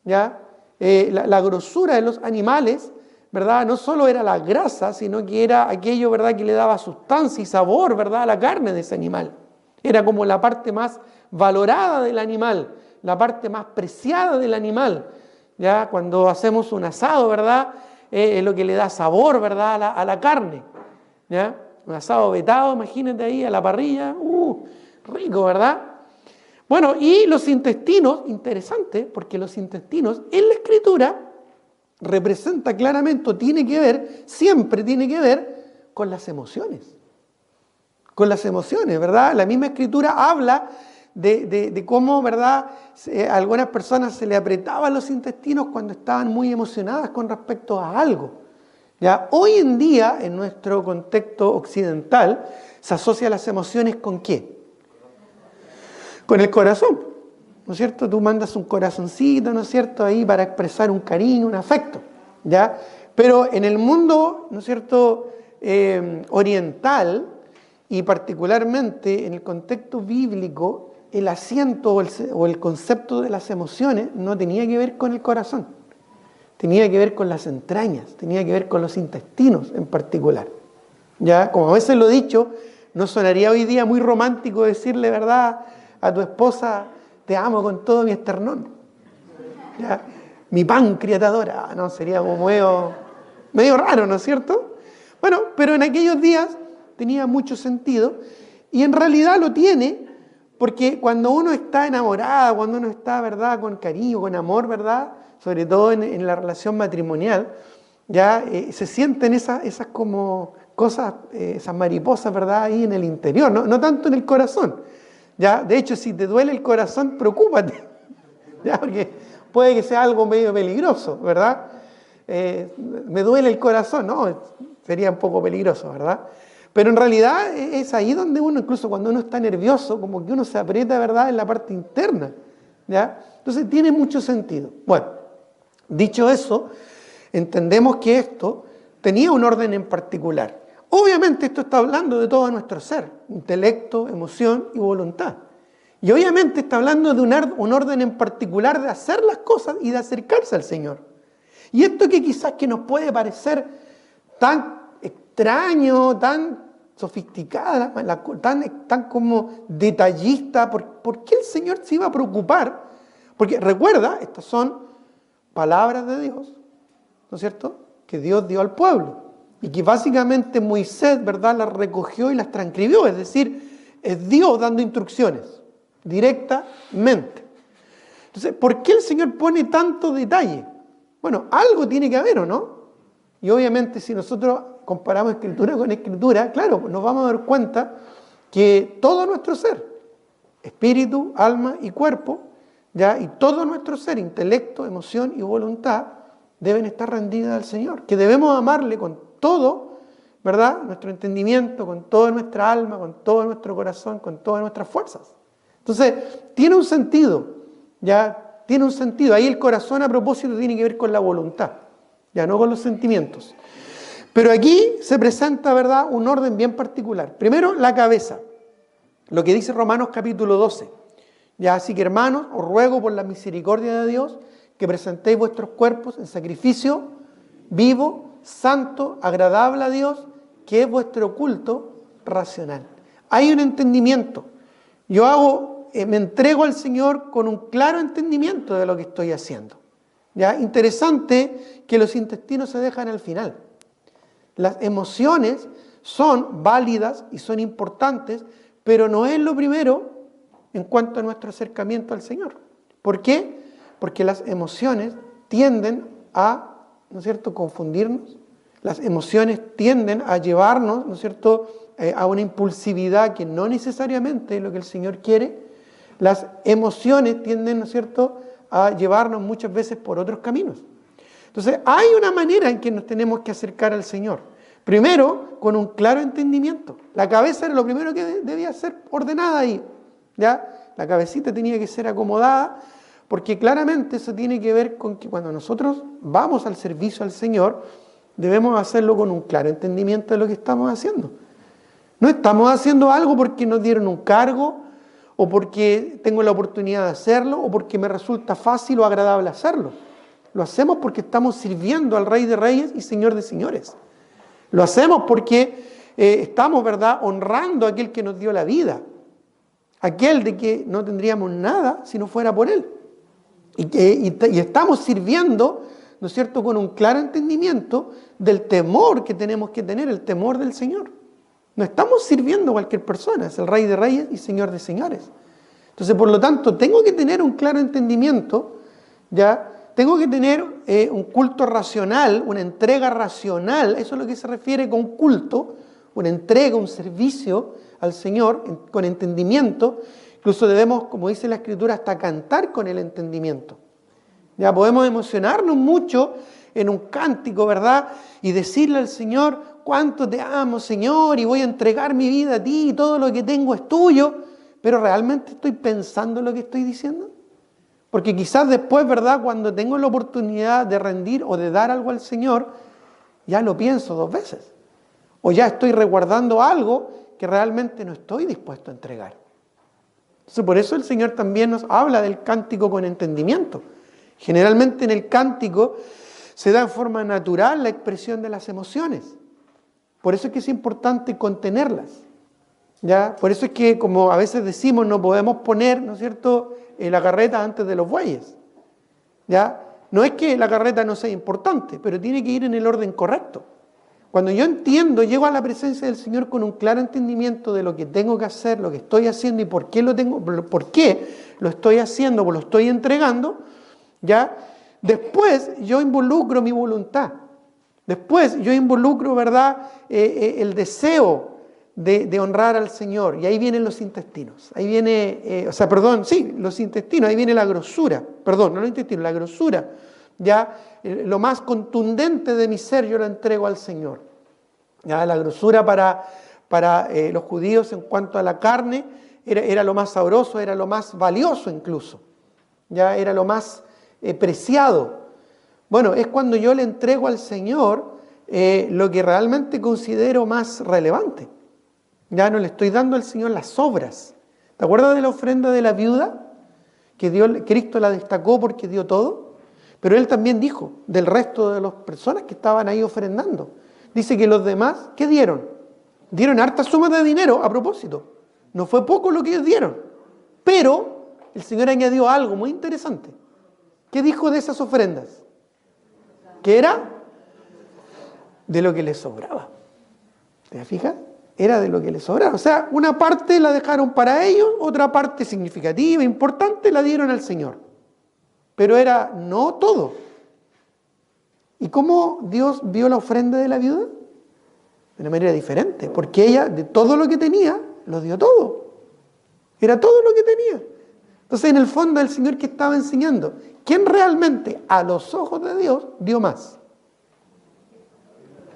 ¿Ya? La grosura de los animales, ¿verdad? No solo era la grasa, sino que era aquello, ¿verdad?, que le daba sustancia y sabor, ¿verdad?, a la carne de ese animal. Era como la parte más valorada del animal, la parte más preciada del animal. ¿Ya? Cuando hacemos un asado, ¿verdad?, es lo que le da sabor, ¿verdad?, a la carne. ¿Ya? Un asado vetado, imagínate ahí, a la parrilla, rico, ¿verdad? Bueno, y los intestinos, interesante, porque los intestinos en la Escritura representa claramente, o tiene que ver, siempre tiene que ver con las emociones. Con las emociones, ¿verdad? La misma Escritura habla de cómo, ¿verdad?, a algunas personas se le apretaban los intestinos cuando estaban muy emocionadas con respecto a algo. ¿Ya? Hoy en día, en nuestro contexto occidental, se asocia las emociones ¿con qué? Con el corazón, ¿no es cierto? Tú mandas un corazoncito, ¿no es cierto?, ahí para expresar un cariño, un afecto, ¿ya? Pero en el mundo, ¿no es cierto?, oriental, y particularmente en el contexto bíblico, el asiento o el concepto de las emociones no tenía que ver con el corazón, tenía que ver con las entrañas, tenía que ver con los intestinos en particular. ¿Ya? Como a veces lo he dicho, no sonaría hoy día muy romántico decirle, ¿verdad?, a tu esposa, te amo con todo mi esternón. ¿Ya? Mi páncreas te adora. No, sería como medio raro, ¿no es cierto? Bueno, pero en aquellos días tenía mucho sentido y en realidad lo tiene porque cuando uno está enamorado, cuando uno está, ¿verdad?, con cariño, con amor, ¿verdad?, sobre todo en la relación matrimonial, ya se sienten esas como cosas, esas mariposas, ¿verdad?, ahí en el interior, no tanto en el corazón. ¿Ya? De hecho, si te duele el corazón, preocúpate, ¿ya? Porque puede que sea algo medio peligroso, ¿verdad? Me duele el corazón, no, sería un poco peligroso, ¿verdad? Pero en realidad es ahí donde uno, incluso cuando uno está nervioso, como que uno se aprieta, ¿verdad?, en la parte interna, ¿ya? Entonces tiene mucho sentido. Bueno, dicho eso, entendemos que esto tenía un orden en particular. Obviamente esto está hablando de todo nuestro ser, intelecto, emoción y voluntad. Y obviamente está hablando de un orden en particular de hacer las cosas y de acercarse al Señor. Y esto que quizás que nos puede parecer tan extraño, tan sofisticada, tan como detallista, ¿por qué el Señor se iba a preocupar? Porque recuerda, estas son palabras de Dios, ¿no es cierto?, que Dios dio al pueblo. Y que básicamente Moisés, ¿verdad?, las recogió y las transcribió. Es decir, es Dios dando instrucciones directamente. Entonces, ¿por qué el Señor pone tanto detalle? Bueno, algo tiene que haber, ¿o no? Y obviamente si nosotros comparamos Escritura con Escritura, claro, nos vamos a dar cuenta que todo nuestro ser, espíritu, alma y cuerpo, ¿ya?, y todo nuestro ser, intelecto, emoción y voluntad, deben estar rendidas al Señor. Que debemos amarle con todo, ¿verdad?, nuestro entendimiento, con toda nuestra alma, con todo nuestro corazón, con todas nuestras fuerzas. Entonces, tiene un sentido, ya tiene un sentido. Ahí el corazón, a propósito, tiene que ver con la voluntad, ya no con los sentimientos. Pero aquí se presenta, ¿verdad?, un orden bien particular. Primero, la cabeza, lo que dice Romanos capítulo 12. Ya, así que hermanos, os ruego por la misericordia de Dios que presentéis vuestros cuerpos en sacrificio vivo, santo, agradable a Dios, que es vuestro culto racional. Hay un entendimiento. Yo me entrego al Señor con un claro entendimiento de lo que estoy haciendo. ¿Ya? Interesante que los intestinos se dejan al final. Las emociones son válidas y son importantes, pero no es lo primero en cuanto a nuestro acercamiento al Señor. ¿Por qué? Porque las emociones tienden a, ¿no es cierto?, confundirnos. Las emociones tienden a llevarnos, ¿no es cierto?, a una impulsividad que no necesariamente es lo que el Señor quiere. Las emociones tienden, ¿no es cierto?, a llevarnos muchas veces por otros caminos. Entonces, hay una manera en que nos tenemos que acercar al Señor. Primero, con un claro entendimiento. La cabeza era lo primero que debía ser ordenada ahí, ¿ya? La cabecita tenía que ser acomodada, porque claramente eso tiene que ver con que cuando nosotros vamos al servicio al Señor, debemos hacerlo con un claro entendimiento de lo que estamos haciendo. No estamos haciendo algo porque nos dieron un cargo, o porque tengo la oportunidad de hacerlo, o porque me resulta fácil o agradable hacerlo. Lo hacemos porque estamos sirviendo al Rey de Reyes y Señor de Señores. Lo hacemos porque estamos, ¿verdad?, honrando a aquel que nos dio la vida. Aquel de que no tendríamos nada si no fuera por Él. Y estamos sirviendo, ¿no es cierto?, con un claro entendimiento del temor que tenemos que tener, el temor del Señor. No estamos sirviendo a cualquier persona, es el Rey de Reyes y Señor de Señores. Entonces, por lo tanto, tengo que tener un claro entendimiento, ¿ya? Tengo que tener un culto racional, una entrega racional, eso es lo que se refiere con culto, una entrega, un servicio al Señor con entendimiento. Incluso debemos, como dice la Escritura, hasta cantar con el entendimiento. Ya podemos emocionarnos mucho en un cántico, ¿verdad? Y decirle al Señor, cuánto te amo, Señor, y voy a entregar mi vida a ti, y todo lo que tengo es tuyo, pero ¿realmente estoy pensando lo que estoy diciendo? Porque quizás después, ¿verdad?, cuando tengo la oportunidad de rendir o de dar algo al Señor, ya lo pienso 2 veces. O ya estoy resguardando algo que realmente no estoy dispuesto a entregar. Entonces, por eso el Señor también nos habla del cántico con entendimiento. Generalmente en el cántico se da en forma natural la expresión de las emociones. Por eso es que es importante contenerlas. ¿Ya? Por eso es que, como a veces decimos, no podemos poner, ¿no es cierto?, la carreta antes de los bueyes. ¿Ya? No es que la carreta no sea importante, pero tiene que ir en el orden correcto. Cuando yo entiendo, llego a la presencia del Señor con un claro entendimiento de lo que tengo que hacer, lo que estoy haciendo y por qué lo estoy haciendo, o lo estoy entregando, ¿ya? Después yo involucro mi voluntad. Después yo involucro, ¿verdad?, el deseo de honrar al Señor. Y ahí vienen los intestinos. Ahí viene, los intestinos, ahí viene la grosura. Perdón, no los intestinos, la grosura. Ya, lo más contundente de mi ser yo lo entrego al Señor. Ya, la grosura para los judíos en cuanto a la carne era lo más sabroso, era lo más valioso incluso. Ya, era lo más preciado. Bueno, es cuando yo le entrego al Señor lo que realmente considero más relevante. Ya no le estoy dando al Señor las sobras. ¿Te acuerdas de la ofrenda de la viuda? Que Cristo la destacó porque dio todo. Pero Él también dijo del resto de las personas que estaban ahí ofrendando. Dice que los demás, ¿qué dieron? Dieron hartas sumas de dinero a propósito. No fue poco lo que ellos dieron. Pero el Señor añadió algo muy interesante. ¿Qué dijo de esas ofrendas? Que era de lo que les sobraba. ¿Te fijas? Era de lo que les sobraba. O sea, una parte la dejaron para ellos, otra parte significativa, importante, la dieron al Señor. Pero era no todo. ¿Y cómo Dios vio la ofrenda de la viuda? De una manera diferente, porque ella, de todo lo que tenía, lo dio todo. Era todo lo que tenía. Entonces, en el fondo, el Señor que estaba enseñando, ¿quién realmente, a los ojos de Dios, dio más?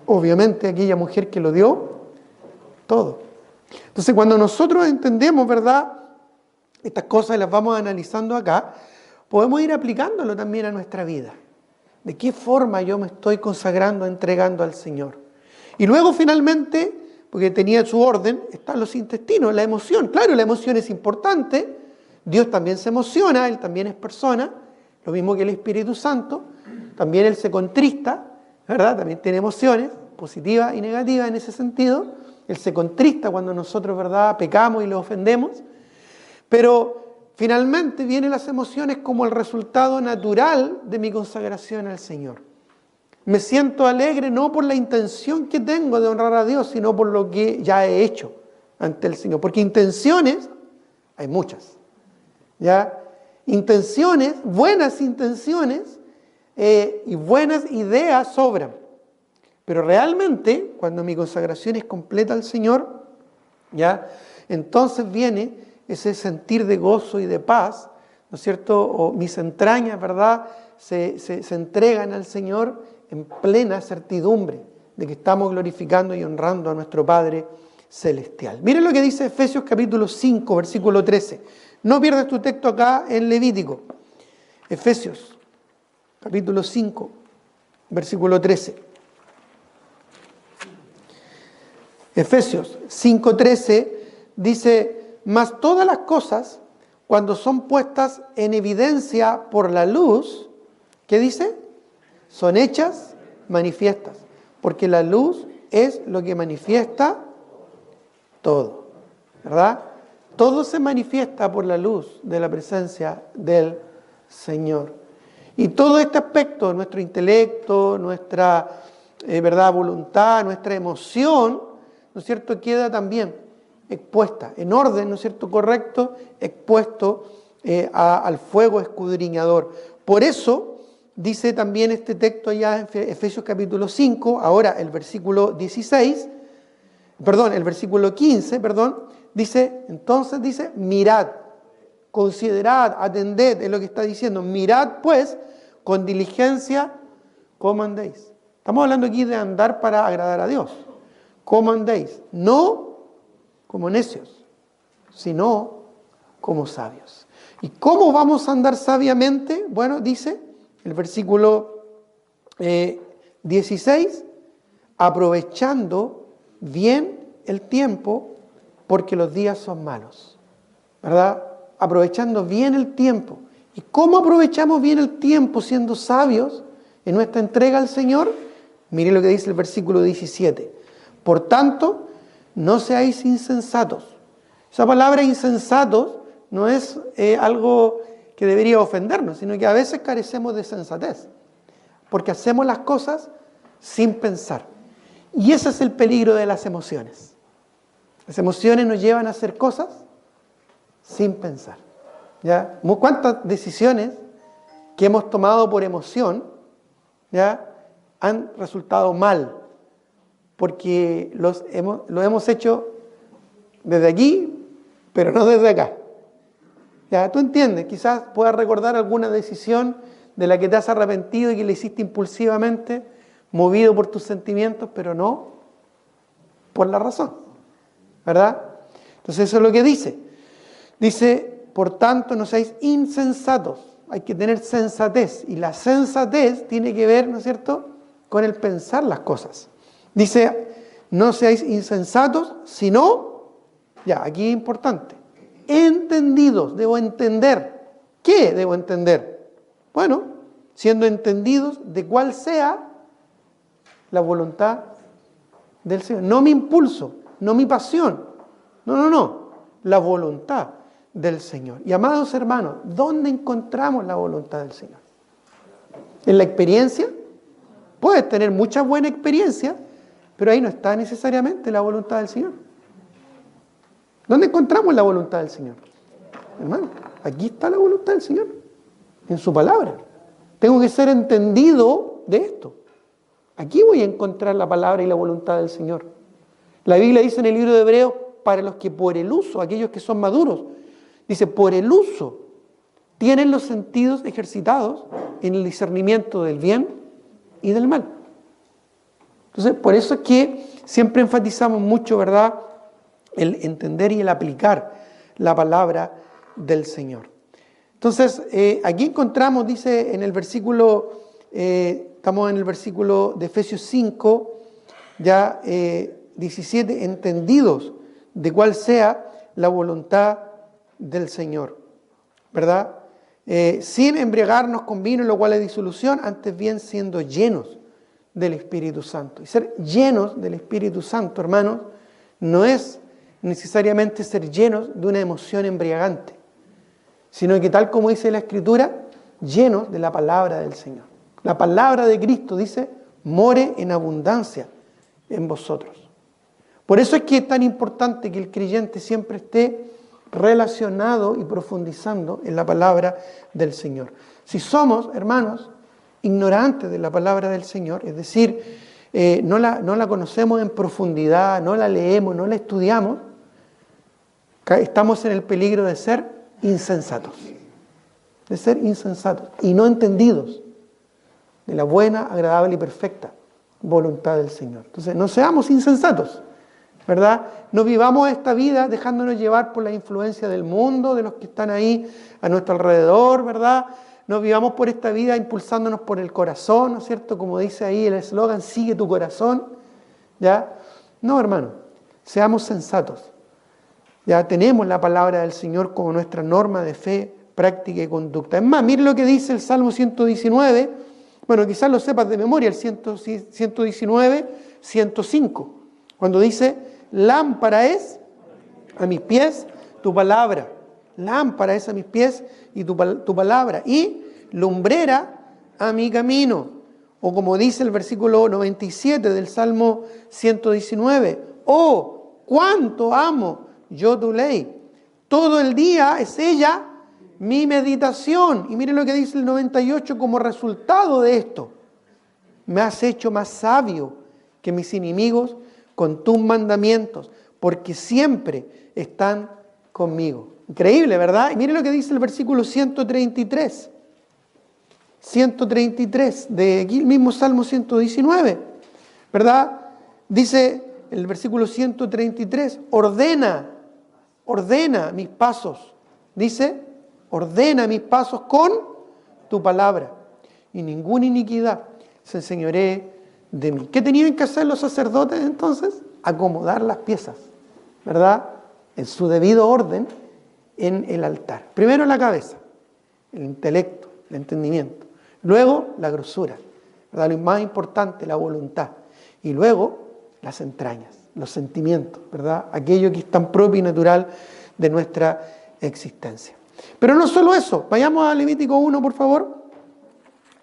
Obviamente, aquella mujer que lo dio todo. Entonces, cuando nosotros entendemos, ¿verdad?, estas cosas las vamos analizando acá, podemos ir aplicándolo también a nuestra vida. ¿De qué forma yo me estoy consagrando, entregando al Señor? Y luego, finalmente, porque tenía su orden, están los intestinos, la emoción. Claro, la emoción es importante. Dios también se emociona, Él también es persona, lo mismo que el Espíritu Santo. También Él se contrista, ¿verdad? También tiene emociones, positivas y negativas en ese sentido. Él se contrista cuando nosotros, ¿verdad?, pecamos y le ofendemos. Pero finalmente vienen las emociones como el resultado natural de mi consagración al Señor. Me siento alegre no por la intención que tengo de honrar a Dios, sino por lo que ya he hecho ante el Señor. Porque intenciones, hay muchas. ¿Ya? Intenciones, buenas intenciones y buenas ideas sobran. Pero realmente, cuando mi consagración es completa al Señor, ¿ya?, entonces viene ese sentir de gozo y de paz, ¿no es cierto? O mis entrañas, ¿verdad?, se entregan al Señor en plena certidumbre de que estamos glorificando y honrando a nuestro Padre Celestial. Miren lo que dice Efesios capítulo 5, versículo 13. No pierdas tu texto acá en Levítico. Efesios capítulo 5, versículo 13. Efesios 5:13 dice, mas todas las cosas, cuando son puestas en evidencia por la luz, ¿qué dice? Son hechas manifiestas, porque la luz es lo que manifiesta todo, ¿verdad? Todo se manifiesta por la luz de la presencia del Señor. Y todo este aspecto, nuestro intelecto, nuestra ¿verdad? Voluntad, nuestra emoción, ¿no es cierto?, queda también expuesta, en orden, ¿no es cierto?, correcto, expuesto al fuego escudriñador. Por eso, dice también este texto allá en Efesios capítulo 5, ahora el versículo 15, dice, entonces dice, mirad, considerad, atended, es lo que está diciendo, mirad pues con diligencia cómo andéis. Estamos hablando aquí de andar para agradar a Dios. ¿Cómo andéis? No como necios, sino como sabios. ¿Y cómo vamos a andar sabiamente? Bueno, dice el versículo 16, aprovechando bien el tiempo, porque los días son malos. ¿Verdad? Aprovechando bien el tiempo. ¿Y cómo aprovechamos bien el tiempo siendo sabios en nuestra entrega al Señor? Mire lo que dice el versículo 17. Por tanto, no seáis insensatos. Esa palabra insensatos no es algo que debería ofendernos, sino que a veces carecemos de sensatez, porque hacemos las cosas sin pensar. Y ese es el peligro de las emociones. Las emociones nos llevan a hacer cosas sin pensar. ¿Ya? ¿Cuántas decisiones que hemos tomado por emoción, ya, han resultado mal? Porque lo hemos hecho desde aquí, pero no desde acá. ¿Ya? Tú entiendes, quizás puedas recordar alguna decisión de la que te has arrepentido y que la hiciste impulsivamente, movido por tus sentimientos, pero no por la razón. ¿Verdad? Entonces eso es lo que dice. Dice, por tanto, no seáis insensatos. Hay que tener sensatez. Y la sensatez tiene que ver, ¿no es cierto?, con el pensar las cosas. Dice, no seáis insensatos, sino, ya, aquí es importante, entendidos. Debo entender. ¿Qué debo entender? Bueno, siendo entendidos de cuál sea la voluntad del Señor. No mi impulso, no mi pasión. No. La voluntad del Señor. Y amados hermanos, ¿dónde encontramos la voluntad del Señor? ¿En la experiencia? Puedes tener mucha buena experiencia, pero ahí no está necesariamente la voluntad del Señor. ¿Dónde encontramos la voluntad del Señor? Hermano, aquí está la voluntad del Señor, en su palabra. Tengo que ser entendido de esto. Aquí voy a encontrar la palabra y la voluntad del Señor. La Biblia dice en el libro de Hebreos, para los que por el uso, aquellos que son maduros, dice, por el uso, tienen los sentidos ejercitados en el discernimiento del bien y del mal. Entonces, por eso es que siempre enfatizamos mucho, ¿verdad?, el entender y el aplicar la palabra del Señor. Entonces, aquí encontramos, dice en el versículo, estamos en el versículo de Efesios 5, ya 17, entendidos de cuál sea la voluntad del Señor, ¿verdad? Sin embriagarnos con vino, lo cual es disolución, antes bien siendo llenos del Espíritu Santo. Y ser llenos del Espíritu Santo, hermanos, no es necesariamente ser llenos de una emoción embriagante, sino que tal como dice la Escritura, llenos de la palabra del Señor. La palabra de Cristo dice, more en abundancia en vosotros. Por eso es que es tan importante que el creyente siempre esté relacionado y profundizando en la palabra del Señor. Si somos, hermanos, ignorantes de la palabra del Señor, es decir, no la conocemos en profundidad, no la leemos, no la estudiamos, estamos en el peligro de ser insensatos. De ser insensatos y no entendidos de la buena, agradable y perfecta voluntad del Señor. Entonces, no seamos insensatos, ¿verdad? No vivamos esta vida dejándonos llevar por la influencia del mundo, de los que están ahí a nuestro alrededor, ¿verdad? No vivamos por esta vida impulsándonos por el corazón, ¿no es cierto? Como dice ahí el eslogan, sigue tu corazón, ¿ya? No, hermano. Seamos sensatos. Ya tenemos la palabra del Señor como nuestra norma de fe, práctica y conducta. Es más, mire lo que dice el Salmo 119. Bueno, quizás lo sepas de memoria, el 119, 105. Cuando dice, lámpara es a mis pies tu palabra. Lámpara es a mis pies y tu palabra. Y lumbrera a mi camino. O como dice el versículo 97 del Salmo 119. Oh, cuánto amo yo tu ley. Todo el día es ella mi meditación. Y miren lo que dice el 98 como resultado de esto. Me has hecho más sabio que mis enemigos con tus mandamientos, porque siempre están conmigo. Increíble, ¿verdad? Y miren lo que dice el versículo 133. 133 de aquí el mismo Salmo 119, ¿verdad? Dice el versículo 133, ordena mis pasos. Dice, ordena mis pasos con tu palabra y ninguna iniquidad se enseñoree de mí. ¿Qué tenían que hacer los sacerdotes entonces? Acomodar las piezas, ¿verdad? En su debido orden en el altar. Primero la cabeza, el intelecto, el entendimiento. Luego la grosura, ¿verdad? Lo más importante, la voluntad. Y luego las entrañas, los sentimientos, ¿verdad? Aquello que es tan propio y natural de nuestra existencia. Pero no solo eso, vayamos a Levítico 1, por favor.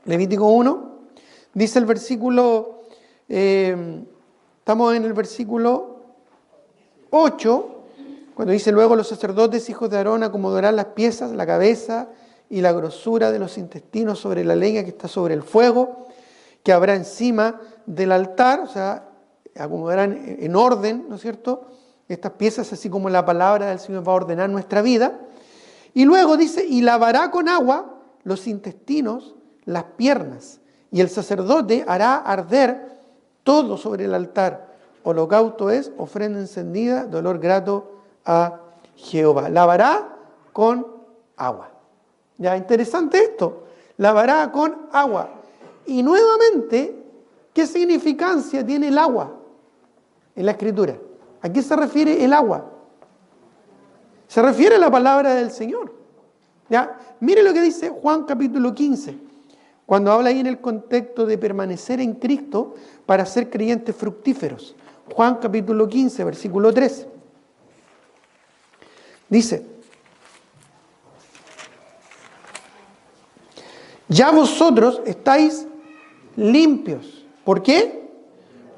Levítico 1, dice el versículo, estamos en el versículo 8, cuando dice, luego los sacerdotes, hijos de Aarón, acomodarán las piezas, la cabeza y la grosura de los intestinos sobre la leña que está sobre el fuego, que habrá encima del altar, o sea, acomodarán en orden, ¿no es cierto?, estas piezas, así como la palabra del Señor va a ordenar nuestra vida. Y luego dice, y lavará con agua los intestinos, las piernas, y el sacerdote hará arder todo sobre el altar. Holocausto es ofrenda encendida, de olor grato a Jehová. Lavará con agua. Ya, interesante esto. Lavará con agua. Y nuevamente, ¿qué significancia tiene el agua en la Escritura? ¿A qué se refiere el agua? Se refiere a la palabra del Señor. ¿Ya? Mire lo que dice Juan capítulo 15, cuando habla ahí en el contexto de permanecer en Cristo para ser creyentes fructíferos. Juan capítulo 15, versículo 3. Dice, ya vosotros estáis limpios. ¿Por qué?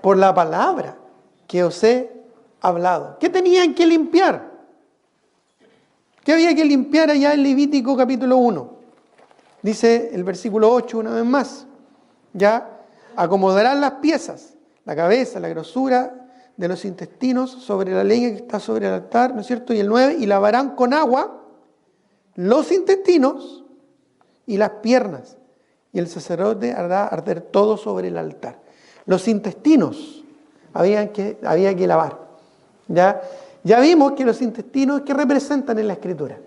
Por la palabra que os he hablado. ¿Qué tenían que limpiar? ¿Qué había que limpiar allá en Levítico capítulo 1? Dice el versículo 8 una vez más. Ya acomodarán las piezas, la cabeza, la grosura de los intestinos sobre la leña que está sobre el altar, ¿no es cierto? Y el 9, y lavarán con agua los intestinos y las piernas. Y el sacerdote hará arder todo sobre el altar. Los intestinos había que lavar. Ya vimos que los intestinos, ¿qué representan en la Escritura?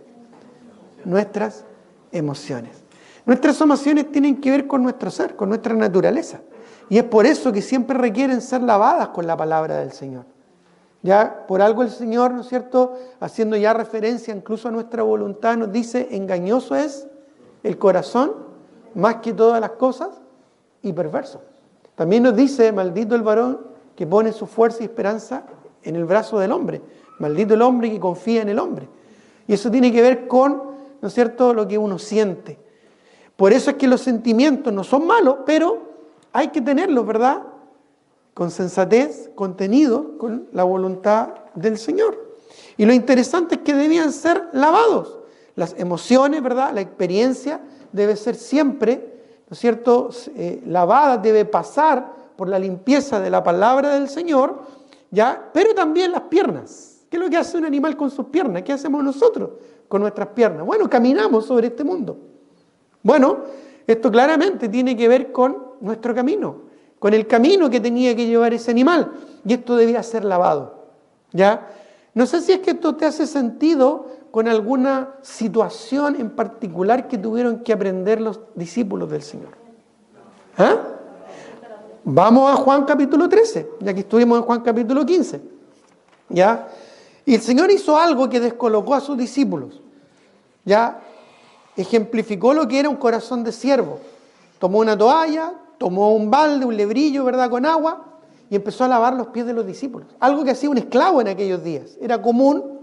Nuestras emociones. Nuestras emociones tienen que ver con nuestro ser, con nuestra naturaleza. Y es por eso que siempre requieren ser lavadas con la palabra del Señor. Ya por algo el Señor, ¿no es cierto?, haciendo ya referencia incluso a nuestra voluntad, nos dice, engañoso es el corazón más que todas las cosas y perverso. También nos dice, maldito el varón que pone su fuerza y esperanza en el brazo del hombre. Maldito el hombre que confía en el hombre. Y eso tiene que ver con, ¿no es cierto?, lo que uno siente. Por eso es que los sentimientos no son malos, pero hay que tenerlos, ¿verdad?, con sensatez, contenidos, con la voluntad del Señor. Y lo interesante es que debían ser lavados. Las emociones, ¿verdad?, la experiencia debe ser siempre, ¿no es cierto?, lavada, debe pasar por la limpieza de la palabra del Señor, ¿ya? Pero también las piernas. ¿Qué es lo que hace un animal con sus piernas? ¿Qué hacemos nosotros con nuestras piernas? Bueno, caminamos sobre este mundo. Bueno, esto claramente tiene que ver con nuestro camino, con el camino que tenía que llevar ese animal. Y esto debía ser lavado, ¿ya? No sé si es que esto te hace sentido con alguna situación en particular que tuvieron que aprender los discípulos del Señor. ¿Ah? Vamos a Juan capítulo 13, ya que estuvimos en Juan capítulo 15. ¿Ya? Y el Señor hizo algo que descolocó a sus discípulos. ¿Ya? Ejemplificó lo que era un corazón de siervo. Tomó una toalla, tomó un balde, un lebrillo, ¿verdad?, con agua, y empezó a lavar los pies de los discípulos. Algo que hacía un esclavo en aquellos días. Era común,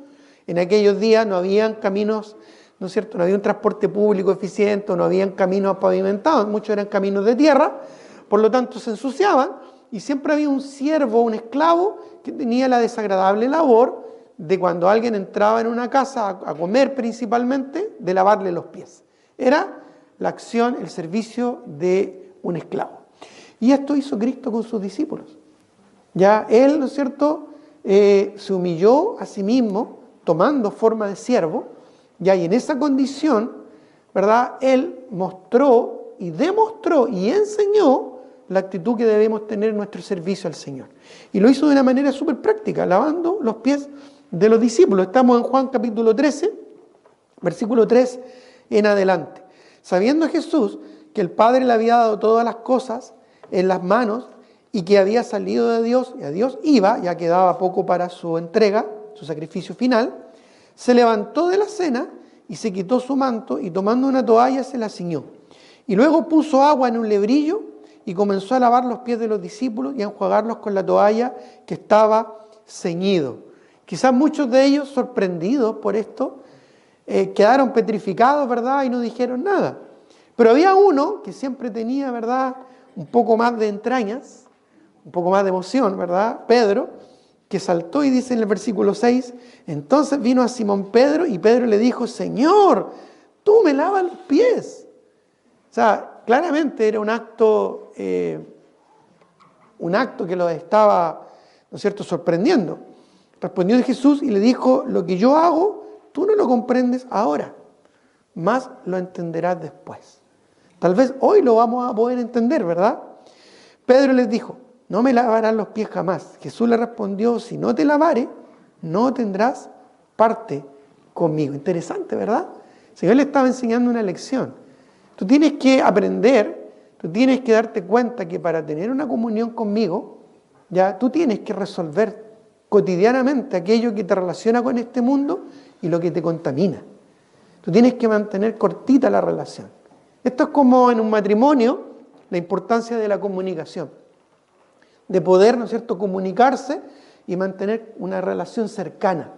en aquellos días no habían caminos, ¿no es cierto?, no había un transporte público eficiente, no habían caminos pavimentados, muchos eran caminos de tierra, por lo tanto se ensuciaban, y siempre había un siervo, un esclavo, que tenía la desagradable labor de cuando alguien entraba en una casa a comer principalmente, de lavarle los pies. Era la acción, el servicio de un esclavo. Y esto hizo Cristo con sus discípulos. Ya Él, ¿no es cierto?, se humilló a sí mismo, tomando forma de siervo, ya, y en esa condición, ¿verdad?, Él mostró y demostró y enseñó la actitud que debemos tener en nuestro servicio al Señor. Y lo hizo de una manera súper práctica, lavando los pies de los discípulos. Estamos en Juan capítulo 13, versículo 3 en adelante. Sabiendo Jesús que el Padre le había dado todas las cosas en las manos y que había salido de Dios y a Dios iba, ya quedaba poco para su entrega, su sacrificio final, se levantó de la cena y se quitó su manto y tomando una toalla se la ciñó. Y luego puso agua en un lebrillo y comenzó a lavar los pies de los discípulos y a enjuagarlos con la toalla que estaba ceñido. Quizás muchos de ellos, sorprendidos por esto, quedaron petrificados, ¿verdad?, y no dijeron nada. Pero había uno que siempre tenía, ¿verdad?, un poco más de entrañas, un poco más de emoción, ¿verdad?, Pedro, que saltó y dice en el versículo 6, entonces vino a Simón Pedro y Pedro le dijo, Señor, tú me lavas los pies. O sea, claramente era un acto que los estaba, ¿no es cierto?, sorprendiendo. Respondió Jesús y le dijo, lo que yo hago, tú no lo comprendes ahora, mas lo entenderás después. Tal vez hoy lo vamos a poder entender, ¿verdad? Pedro les dijo, no me lavarás los pies jamás. Jesús le respondió, si no te lavare, no tendrás parte conmigo. Interesante, ¿verdad? El Señor le estaba enseñando una lección. Tú tienes que aprender, tú tienes que darte cuenta que para tener una comunión conmigo, ya tú tienes que resolver cotidianamente aquello que te relaciona con este mundo y lo que te contamina. Tú tienes que mantener cortita la relación. Esto es como en un matrimonio, la importancia de la comunicación, de poder, ¿no es cierto?, comunicarse y mantener una relación cercana,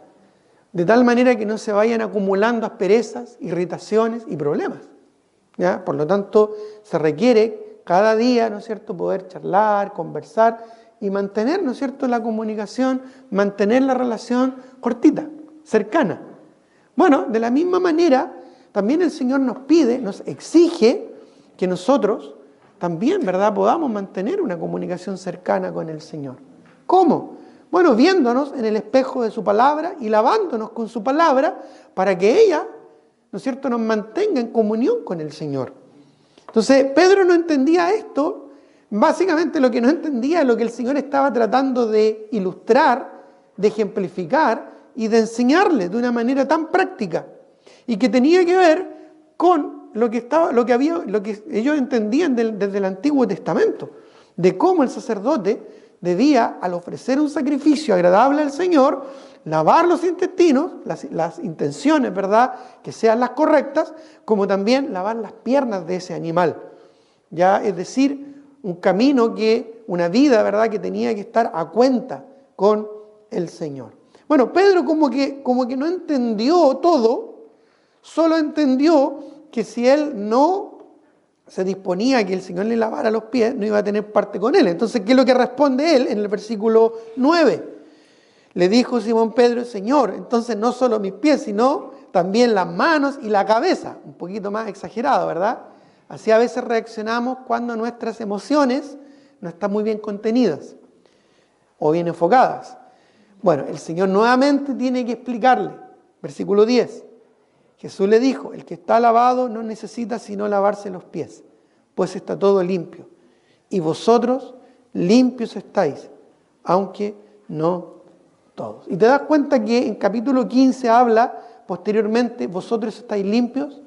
de tal manera que no se vayan acumulando asperezas, irritaciones y problemas. ¿Ya? Por lo tanto, se requiere cada día, ¿no es cierto?, poder charlar, conversar y mantener, ¿no es cierto?, la comunicación, mantener la relación cortita, cercana. Bueno, de la misma manera, también el Señor nos pide, nos exige que nosotros también, ¿verdad?, podamos mantener una comunicación cercana con el Señor. ¿Cómo? Bueno, viéndonos en el espejo de su palabra y lavándonos con su palabra para que ella, ¿no es cierto?, nos mantenga en comunión con el Señor. Entonces, Pedro no entendía esto. Básicamente lo que no entendía es lo que el Señor estaba tratando de ilustrar, de ejemplificar y de enseñarle de una manera tan práctica y que tenía que ver con lo que ellos entendían desde el Antiguo Testamento, de cómo el sacerdote debía, al ofrecer un sacrificio agradable al Señor, lavar los intestinos, las intenciones, ¿verdad?, que sean las correctas, como también lavar las piernas de ese animal. Ya, es decir, un camino una vida, ¿verdad?, que tenía que estar a cuenta con el Señor. Bueno, Pedro como que no entendió todo, solo entendió que si él no se disponía a que el Señor le lavara los pies, no iba a tener parte con él. Entonces, ¿qué es lo que responde él en el versículo 9? Le dijo Simón Pedro, Señor, entonces no solo mis pies, sino también las manos y la cabeza. Un poquito más exagerado, ¿verdad? Así a veces reaccionamos cuando nuestras emociones no están muy bien contenidas o bien enfocadas. Bueno, el Señor nuevamente tiene que explicarle. Versículo 10. Jesús le dijo, el que está lavado no necesita sino lavarse los pies, pues está todo limpio. Y vosotros limpios estáis, aunque no todos. Y te das cuenta que en capítulo 15 habla posteriormente, vosotros estáis limpios.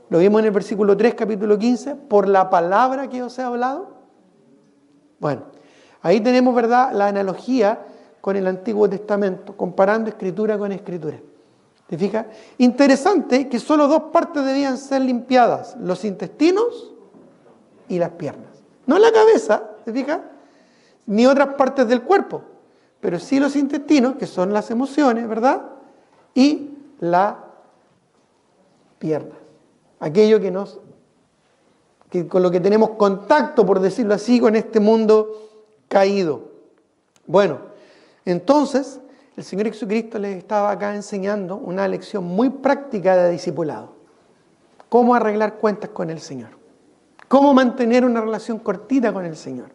Lo vimos en el versículo 3, capítulo 15, por la palabra que os he hablado. Bueno, ahí tenemos, ¿verdad?, la analogía con el Antiguo Testamento, comparando escritura con escritura. ¿Te fijas? Interesante que solo dos partes debían ser limpiadas, los intestinos y las piernas. No la cabeza, ¿te fijas? Ni otras partes del cuerpo, pero sí los intestinos, que son las emociones, ¿verdad? Y la pierna. Aquello que con lo que tenemos contacto, por decirlo así, con este mundo caído. Bueno, entonces el Señor Jesucristo les estaba acá enseñando una lección muy práctica de discipulado. Cómo arreglar cuentas con el Señor. Cómo mantener una relación cortita con el Señor.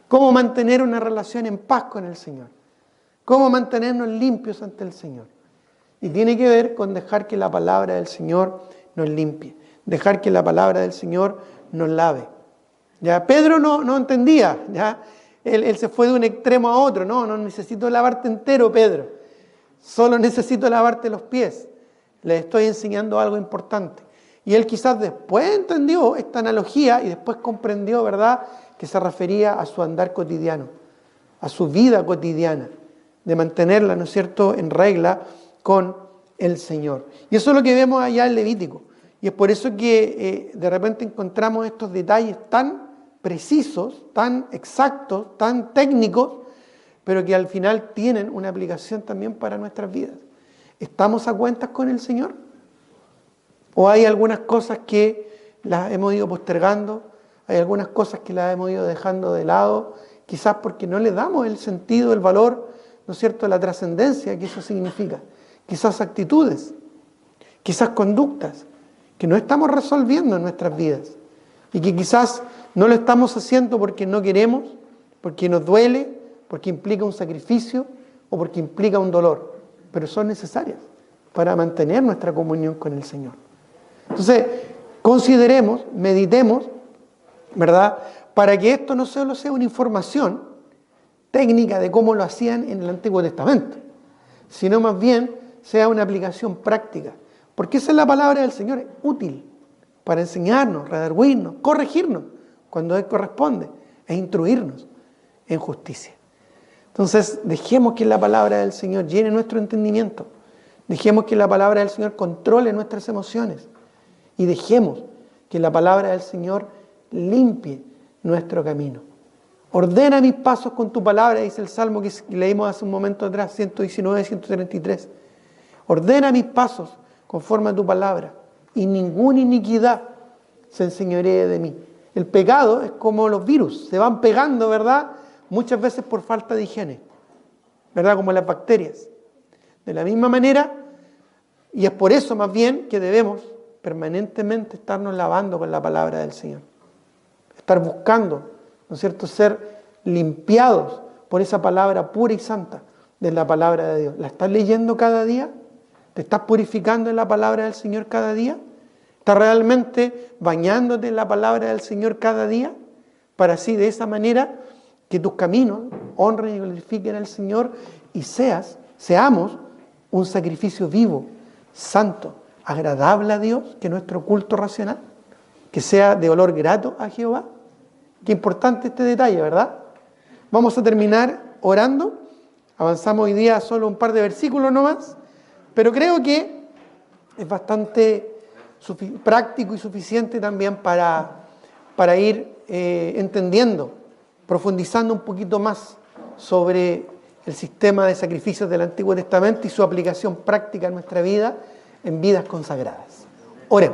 Cómo mantener una relación en paz con el Señor. Cómo mantenernos limpios ante el Señor. Y tiene que ver con dejar que la palabra del Señor nos limpie. Dejar que la palabra del Señor nos lave. Ya Pedro no entendía, ¿ya? Él se fue de un extremo a otro. No necesito lavarte entero, Pedro. Solo necesito lavarte los pies. Le estoy enseñando algo importante. Y él quizás después entendió esta analogía y después comprendió, ¿verdad?, que se refería a su andar cotidiano, a su vida cotidiana, de mantenerla, ¿no es cierto?, en regla con el Señor. Y eso es lo que vemos allá en Levítico. Y es por eso que de repente encontramos estos detalles tan precisos, tan exactos, tan técnicos, pero que al final tienen una aplicación también para nuestras vidas. ¿Estamos a cuentas con el Señor? ¿O hay algunas cosas que las hemos ido postergando? ¿Hay algunas cosas que las hemos ido dejando de lado? Quizás porque no le damos el sentido, el valor, ¿no es cierto?, la trascendencia que eso significa. Quizás actitudes, quizás conductas que no estamos resolviendo en nuestras vidas y que quizás no lo estamos haciendo porque no queremos, porque nos duele, porque implica un sacrificio o porque implica un dolor, pero son necesarias para mantener nuestra comunión con el Señor. Entonces, consideremos, meditemos, ¿verdad?, para que esto no solo sea una información técnica de cómo lo hacían en el Antiguo Testamento, sino más bien sea una aplicación práctica. Porque esa es la palabra del Señor, es útil para enseñarnos, redarguirnos, corregirnos cuando Él corresponde e instruirnos en justicia. Entonces, dejemos que la palabra del Señor llene nuestro entendimiento. Dejemos que la palabra del Señor controle nuestras emociones. Y dejemos que la palabra del Señor limpie nuestro camino. Ordena mis pasos con tu palabra, dice el Salmo que leímos hace un momento atrás, 119, 133. Ordena mis pasos conforme a tu palabra, y ninguna iniquidad se enseñoree de mí. El pecado es como los virus, se van pegando, ¿verdad?, muchas veces por falta de higiene, ¿verdad?, como las bacterias. De la misma manera, y es por eso más bien que debemos permanentemente estarnos lavando con la palabra del Señor. Estar buscando, ¿no es cierto?, ser limpiados por esa palabra pura y santa de la palabra de Dios. ¿La estás leyendo cada día? ¿Te estás purificando en la palabra del Señor cada día? ¿Estás realmente bañándote en la palabra del Señor cada día? Para así, de esa manera, que tus caminos honren y glorifiquen al Señor y seamos un sacrificio vivo, santo, agradable a Dios, que nuestro culto racional, que sea de olor grato a Jehová. Qué importante este detalle, ¿verdad? Vamos a terminar orando. Avanzamos hoy día solo un par de versículos nomás, pero creo que es bastante práctico y suficiente también para ir entendiendo, profundizando un poquito más sobre el sistema de sacrificios del Antiguo Testamento y su aplicación práctica en nuestra vida, en vidas consagradas. Oremos.